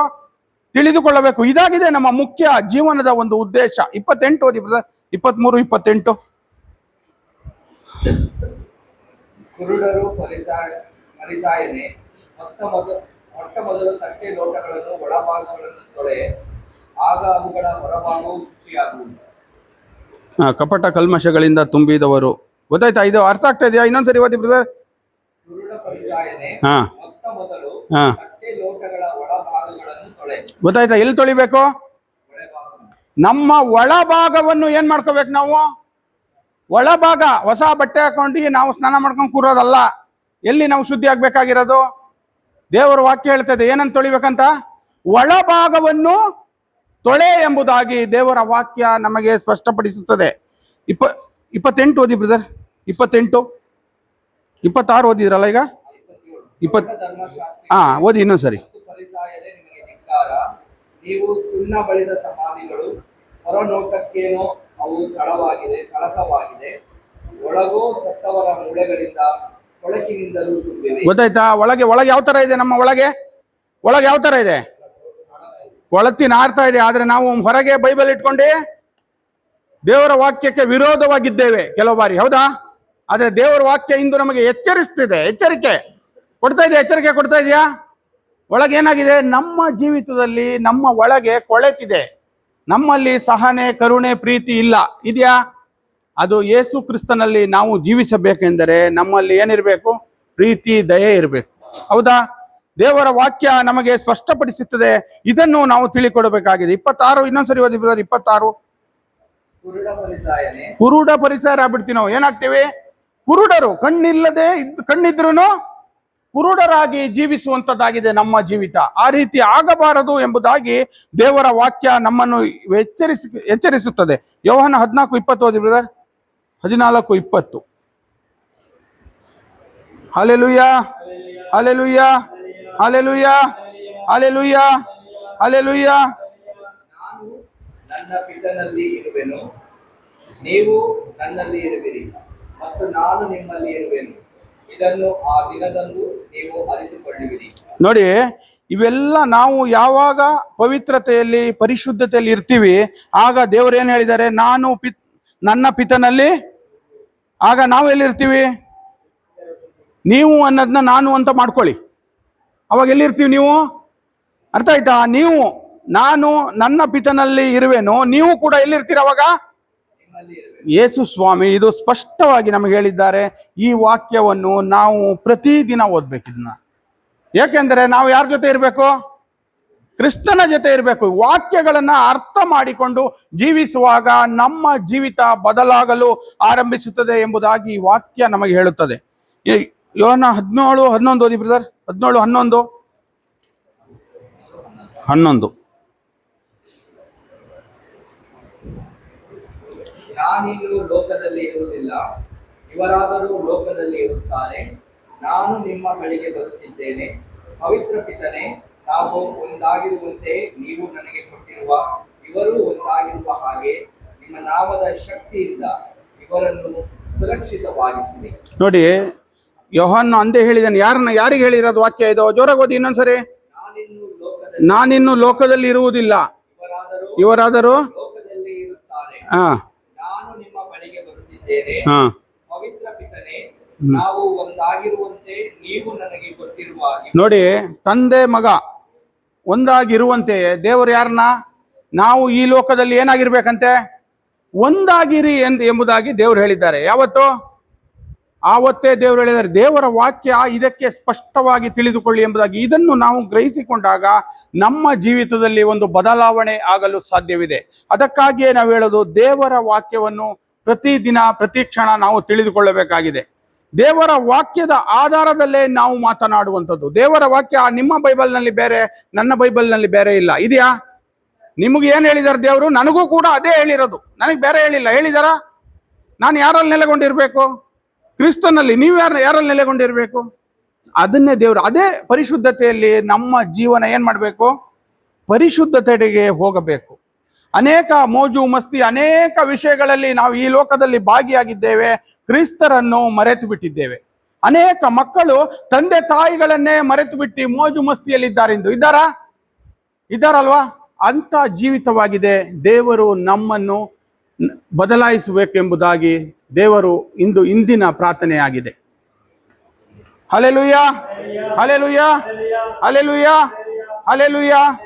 ತಿಳಿದುಕೊಳ್ಳಬೇಕು. ಇದಾಗಿದೆ ನಮ್ಮ ಮುಖ್ಯ ಜೀವನದ ಒಂದು ಉದ್ದೇಶ. 28 ಓದಿ ಬ್ರದರ್. 23, 28. ಕುರುಡರು ಪರಿಸಾಯನೆ, ಮೊಟ್ಟ ಮೊದಲು ತಟ್ಟೆ ಲೋಟಗಳನ್ನು ಒಳಭಾಗಗಳನ್ನು ತೊಳೆ, ಆಗ ಅವುಗಳ ಹೊರಭಾಗವು ಶುಚಿಯಾಗುವುದು. ಕಪಟ ಕಲ್ಮಶಗಳಿಂದ ತುಂಬಿದವರು. ಗೊತ್ತಾಯ್ತಾ? ಇದು ಅರ್ಥ ಆಗ್ತಾ ಇದೆಯಾ? ಇನ್ನೊಂದ್ಸರಿ ಓದಿ ಬ್ರದರ್. ಕುರುಡ ಪರಿಸಾಯನೆ, ಮೊಟ್ಟ ಮೊದಲು ತಟ್ಟೆ ಲೋಟಗಳ ಒಳಭಾಗಗಳನ್ನು ತೊಳೆ. ಗೊತ್ತಾಯ್ತಾ? ಎಲ್ಲಿ ತೊಳಿಬೇಕು? ನಮ್ಮ ಒಳಭಾಗವನ್ನು ಏನ್ ಮಾಡ್ಕೋಬೇಕು ನಾವು? ಒಳಭಾಗ. ಹೊಸ ಬಟ್ಟೆ ಹಾಕೊಂಡು ನಾವು ಸ್ನಾನ ಮಾಡ್ಕೊಂಡು ಕೂರೋದಲ್ಲ. ಎಲ್ಲಿ ನಾವು ಶುದ್ಧಿ ಆಗ್ಬೇಕಾಗಿರೋದು? ದೇವರ ವಾಕ್ಯ ಹೇಳ್ತದೆ ಏನಂತ ತೊಳಿಬೇಕಂತ? ಒಳಭಾಗವನ್ನು ತೊಳೆ ಎಂಬುದಾಗಿ ದೇವರ ವಾಕ್ಯ ನಮಗೆ ಸ್ಪಷ್ಟಪಡಿಸುತ್ತದೆ. 28 ಓದಿ ಬ್ರದರ್. 28, 26 ಓದಿದ್ರಲ್ಲ ಈಗ? 20. ಓದಿ ಇನ್ನೊಂದ್ಸರಿ. ನಿಮಗೆ ಧಿಕ್ಕಾರ, ನೀವು ಸುಣ್ಣ ಬಳಿದ ಸಮಾಧಿಗಳು, ಹೊರನೋಟಕ್ಕೇನೋ ಅವು ಕಳಕವಾಗಿದೆ, ಒಳಗೋ ಸತ್ತವರ ಮೂಳೆಗಳಿಂದ ಕೊಳಕಿನಿಂದಲೂ ತುಂಬಿವೆ. ಗೊತ್ತಾಯ್ತಾ? ಒಳಗೆ ಯಾವ ತರ ಇದೆ? ನಮ್ಮ ಒಳಗೆ ಯಾವ ತರ ಇದೆ? ಕೊಳತಿ ನಾರ್ತಾ ಇದೆ. ಆದ್ರೆ ನಾವು ಹೊರಗೆ ಬೈಬಲ್ ಇಟ್ಕೊಂಡು ದೇವರ ವಾಕ್ಯಕ್ಕೆ ವಿರೋಧವಾಗಿದ್ದೇವೆ ಕೆಲವು ಬಾರಿ. ಹೌದಾ? ಆದ್ರೆ ದೇವರ ವಾಕ್ಯ ಇಂದು ನಮಗೆ ಎಚ್ಚರಿಸ್ತಿದೆ. ಎಚ್ಚರಿಕೆ ಕೊಡ್ತಾ ಇದೆಯಾ? ಒಳಗೆ ಏನಾಗಿದೆ? ನಮ್ಮ ಜೀವಿತದಲ್ಲಿ ನಮ್ಮ ಒಳಗೆ ಕೊಳೆತಿದೆ. ನಮ್ಮಲ್ಲಿ ಸಹನೆ, ಕರುಣೆ, ಪ್ರೀತಿ ಇಲ್ಲ. ಇದೆಯಾ? ಅದು ಯೇಸು ಕ್ರಿಸ್ತನಲ್ಲಿ ನಾವು ಜೀವಿಸಬೇಕೆಂದರೆ ನಮ್ಮಲ್ಲಿ ಏನಿರಬೇಕು? ಪ್ರೀತಿ, ದಯೆ ಇರಬೇಕು. ಹೌದಾ? ದೇವರ ವಾಕ್ಯ ನಮಗೆ ಸ್ಪಷ್ಟಪಡಿಸುತ್ತದೆ. ಇದನ್ನು ನಾವು ತಿಳಿಕೊಡಬೇಕಾಗಿದೆ. 26 ಇನ್ನೊಂದ್ಸರಿ ಓದಿ ಬ್ರದರ್. 26. ಕುರುಡ ಪರಿಸರ ಆಗ್ಬಿಡ್ತೀವಿ ನಾವು. ಏನಾಗ್ತೀವಿ? ಕುರುಡರು. ಕಣ್ಣಿದ್ರೂ ಕುರುಡರಾಗಿ ಜೀವಿಸುವಂತದ್ದಾಗಿದೆ ನಮ್ಮ ಜೀವಿತ. ಆ ರೀತಿ ಆಗಬಾರದು ಎಂಬುದಾಗಿ ದೇವರ ವಾಕ್ಯ ನಮ್ಮನ್ನು ಎಚ್ಚರಿಸುತ್ತದೆ. ಯೋಹಾನ 14:20 ಓದಿ brother. 14:20. Hallelujah, hallelujah, hallelujah, hallelujah, hallelujah. ನಾನು ನನ್ನ ಪಿತನಲ್ಲಿ ಇರುವೆನು, ನೀವು ನನ್ನಲ್ಲಿ ಇರುವಿರಿ, ಮತ್ತು ನಾನು ನಿಮ್ಮಲ್ಲಿ ಇರುವೆನು. ಇದನ್ನು ಆ ದಿನದಂದು ನೀವು ಅರಿತುಕೊಳ್ಳುವಿರಿ. ನೋಡಿ, ಇವೆಲ್ಲ ನಾವು ಯಾವಾಗ ಪವಿತ್ರತೆಯಲ್ಲಿ ಪರಿಶುದ್ಧತೆಯಲ್ಲಿ ಇರ್ತೀವಿ, ಆಗ ದೇವರು ಏನು ಹೇಳಿದ್ದಾರೆ? ನನ್ನ ಪಿತನಲ್ಲಿ. ಆಗ ನಾವು ಎಲ್ಲಿರ್ತೀವಿ? ನೀವು ಅನ್ನೋದನ್ನ ನಾನು ಅಂತ ಮಾಡ್ಕೊಳ್ಳಿ. ಅವಾಗ ಎಲ್ಲಿರ್ತೀವಿ ನೀವು? ಅರ್ಥ ಆಯ್ತಾ? ನಾನು ನನ್ನ ಪಿತನಲ್ಲಿ ಇರುವೆನು, ನೀವು ಕೂಡ ಎಲ್ಲಿರ್ತೀರ ಅವಾಗ? ನಿಮ್ಮಲ್ಲಿ ಇರುವೆನು. ಯೇಸು ಸ್ವಾಮಿ ಇದು ಸ್ಪಷ್ಟವಾಗಿ ನಮಗೆ ಹೇಳಿದ್ದಾರೆ. ಈ ವಾಕ್ಯವನ್ನು ನಾವು ಪ್ರತಿದಿನ ಓದ್ಬೇಕು ಇದನ್ನ. ಯಾಕೆಂದ್ರೆ ನಾವು ಯಾರ ಜೊತೆ ಇರಬೇಕು? ಕ್ರಿಸ್ತನ ಜೊತೆ ಇರಬೇಕು. ವಾಕ್ಯಗಳನ್ನ ಅರ್ಥ ಮಾಡಿಕೊಂಡು ಜೀವಿಸುವಾಗ ನಮ್ಮ ಜೀವಿತ ಬದಲಾಗಲು ಆರಂಭಿಸುತ್ತದೆ ಎಂಬುದಾಗಿ ಈ ವಾಕ್ಯ ನಮಗೆ ಹೇಳುತ್ತದೆ. ಯೋಹನ 17:11 ಓದಿ ಬ್ರದರ್. 17:11. ನಾನಿನ್ನು ಲೋಕದಲ್ಲಿ ಇರುವುದಿಲ್ಲ, ಇವರಾದರೂ ಲೋಕದಲ್ಲಿ ಇರುತ್ತಾರೆ. ನಾನು ನಿಮ್ಮ ಬಳಿಗೆ ಬರುತ್ತಿದ್ದೇನೆ. ಪವಿತ್ರ ಪಿತನೇ, ನಾವು ಒಂದಾಗಿರುವಂತೆ ನೀವು ನನಗೆ ಕೊಟ್ಟಿರುವ ಇವರು ಒಂದಾಗಿರುವ ಹಾಗೆ ನಿಮ್ಮ ನಾಮದ ಶಕ್ತಿಯಿಂದ ಇವರನ್ನು ಸುರಕ್ಷಿತವಾಗಿಸಿರಿ. ನೋಡಿ, ಯೋಹನ್ನ ಅಂದೇ ಹೇಳಿದಾನೆ. ಯಾರಿಗೆ ಹೇಳಿರೋದು ವಾಕ್ಯ ಇದು? ಜೋರಾಗಿ ಓದಿ ಇನ್ನೊಂದ್ಸರಿ. ನಾನಿನ್ನು ಲೋಕದಲ್ಲಿ ಇರುವುದಿಲ್ಲ, ಇವರಾದರೂ ಲೋಕದಲ್ಲಿ ಇರುತ್ತಾರೆ. ಹಾ ನಾನು ನಿಮ್ಮ ಬಳಿಗೆ ಬರುತ್ತಿದ್ದೇನೆ. ಹಾ ಪವಿತ್ರ ಪಿತನೇ, ನಾವು ಒಂದಾಗಿರುವಂತೆ ನೀವು ನನಗೆ ಕೊಟ್ಟಿರುವ ನೋಡಿ, ತಂದೆ ಮಗ ಒಂದಾಗಿರುವಂತೆ ದೇವರು ಯಾರನ್ನ? ನಾವು ಈ ಲೋಕದಲ್ಲಿ ಏನಾಗಿರ್ಬೇಕಂತೆ? ಒಂದಾಗಿರಿ ಎಂಬುದಾಗಿ ದೇವರು ಹೇಳಿದ್ದಾರೆ. ಯಾವತ್ತು? ಆವತ್ತೇ ದೇವರು ಹೇಳಿದ್ದಾರೆ. ದೇವರ ವಾಕ್ಯ ಇದಕ್ಕೆ ಸ್ಪಷ್ಟವಾಗಿ ತಿಳಿದುಕೊಳ್ಳಿ ಎಂಬುದಾಗಿ. ಇದನ್ನು ನಾವು ಗ್ರಹಿಸಿಕೊಂಡಾಗ ನಮ್ಮ ಜೀವಿತದಲ್ಲಿ ಒಂದು ಬದಲಾವಣೆ ಆಗಲು ಸಾಧ್ಯವಿದೆ. ಅದಕ್ಕಾಗಿಯೇ ನಾವು ಹೇಳೋದು, ದೇವರ ವಾಕ್ಯವನ್ನು ಪ್ರತಿದಿನ ಪ್ರತಿ ಕ್ಷಣ ನಾವು ತಿಳಿದುಕೊಳ್ಳಬೇಕಾಗಿದೆ. ದೇವರ ವಾಕ್ಯದ ಆಧಾರದಲ್ಲೇ ನಾವು ಮಾತನಾಡುವಂಥದ್ದು. ದೇವರ ವಾಕ್ಯ ನಿಮ್ಮ ಬೈಬಲ್ನಲ್ಲಿ ಬೇರೆ, ನನ್ನ ಬೈಬಲ್ನಲ್ಲಿ ಬೇರೆ ಇಲ್ಲ. ಇದೆಯಾ? ನಿಮಗೆ ಏನು ಹೇಳಿದಾರೆ ದೇವರು? ನನಗೂ ಕೂಡ ಅದೇ ಹೇಳಿರೋದು, ನನಗೆ ಬೇರೆ ಹೇಳಿಲ್ಲ. ಹೇಳಿದಾರ? ನಾನು ಯಾರಲ್ಲಿ ನೆಲೆಗೊಂಡಿರ್ಬೇಕು? ಕ್ರಿಸ್ತನಲ್ಲಿ. ನೀವು ಯಾರಲ್ಲಿ ನೆಲೆಗೊಂಡಿರ್ಬೇಕು? ಅದನ್ನೇ ದೇವರು, ಅದೇ ಪರಿಶುದ್ಧತೆಯಲ್ಲಿ ನಮ್ಮ ಜೀವನ ಏನ್ ಮಾಡಬೇಕು? ಪರಿಶುದ್ಧತೆಗೆ ಹೋಗಬೇಕು. ಅನೇಕ ಮೋಜು ಮಸ್ತಿ, ಅನೇಕ ವಿಷಯಗಳಲ್ಲಿ ನಾವು ಈ ಲೋಕದಲ್ಲಿ ಭಾಗಿಯಾಗಿದ್ದೇವೆ. ಕ್ರಿಸ್ತರನ್ನು ಮರೆತು ಬಿಟ್ಟಿದ್ದೇವೆ. ಅನೇಕ ಮಕ್ಕಳು ತಂದೆ ತಾಯಿಗಳನ್ನೇ ಮರೆತು ಬಿಟ್ಟು ಮೋಜು ಮಸ್ತಿಯಲ್ಲಿದ್ದಾರೆ. ಇದ್ದಾರಲ್ವಾ? ಅಂತ ಜೀವಿತವಾಗಿದೆ. ದೇವರು ನಮ್ಮನ್ನು ಬದಲಾಯಿಸಬೇಕೆಂಬುದಾಗಿ ದೇವರು ಇಂದಿನ ಪ್ರಾರ್ಥನೆಯಾಗಿದೆ. Hallelujah, hallelujah, hallelujah, hallelujah.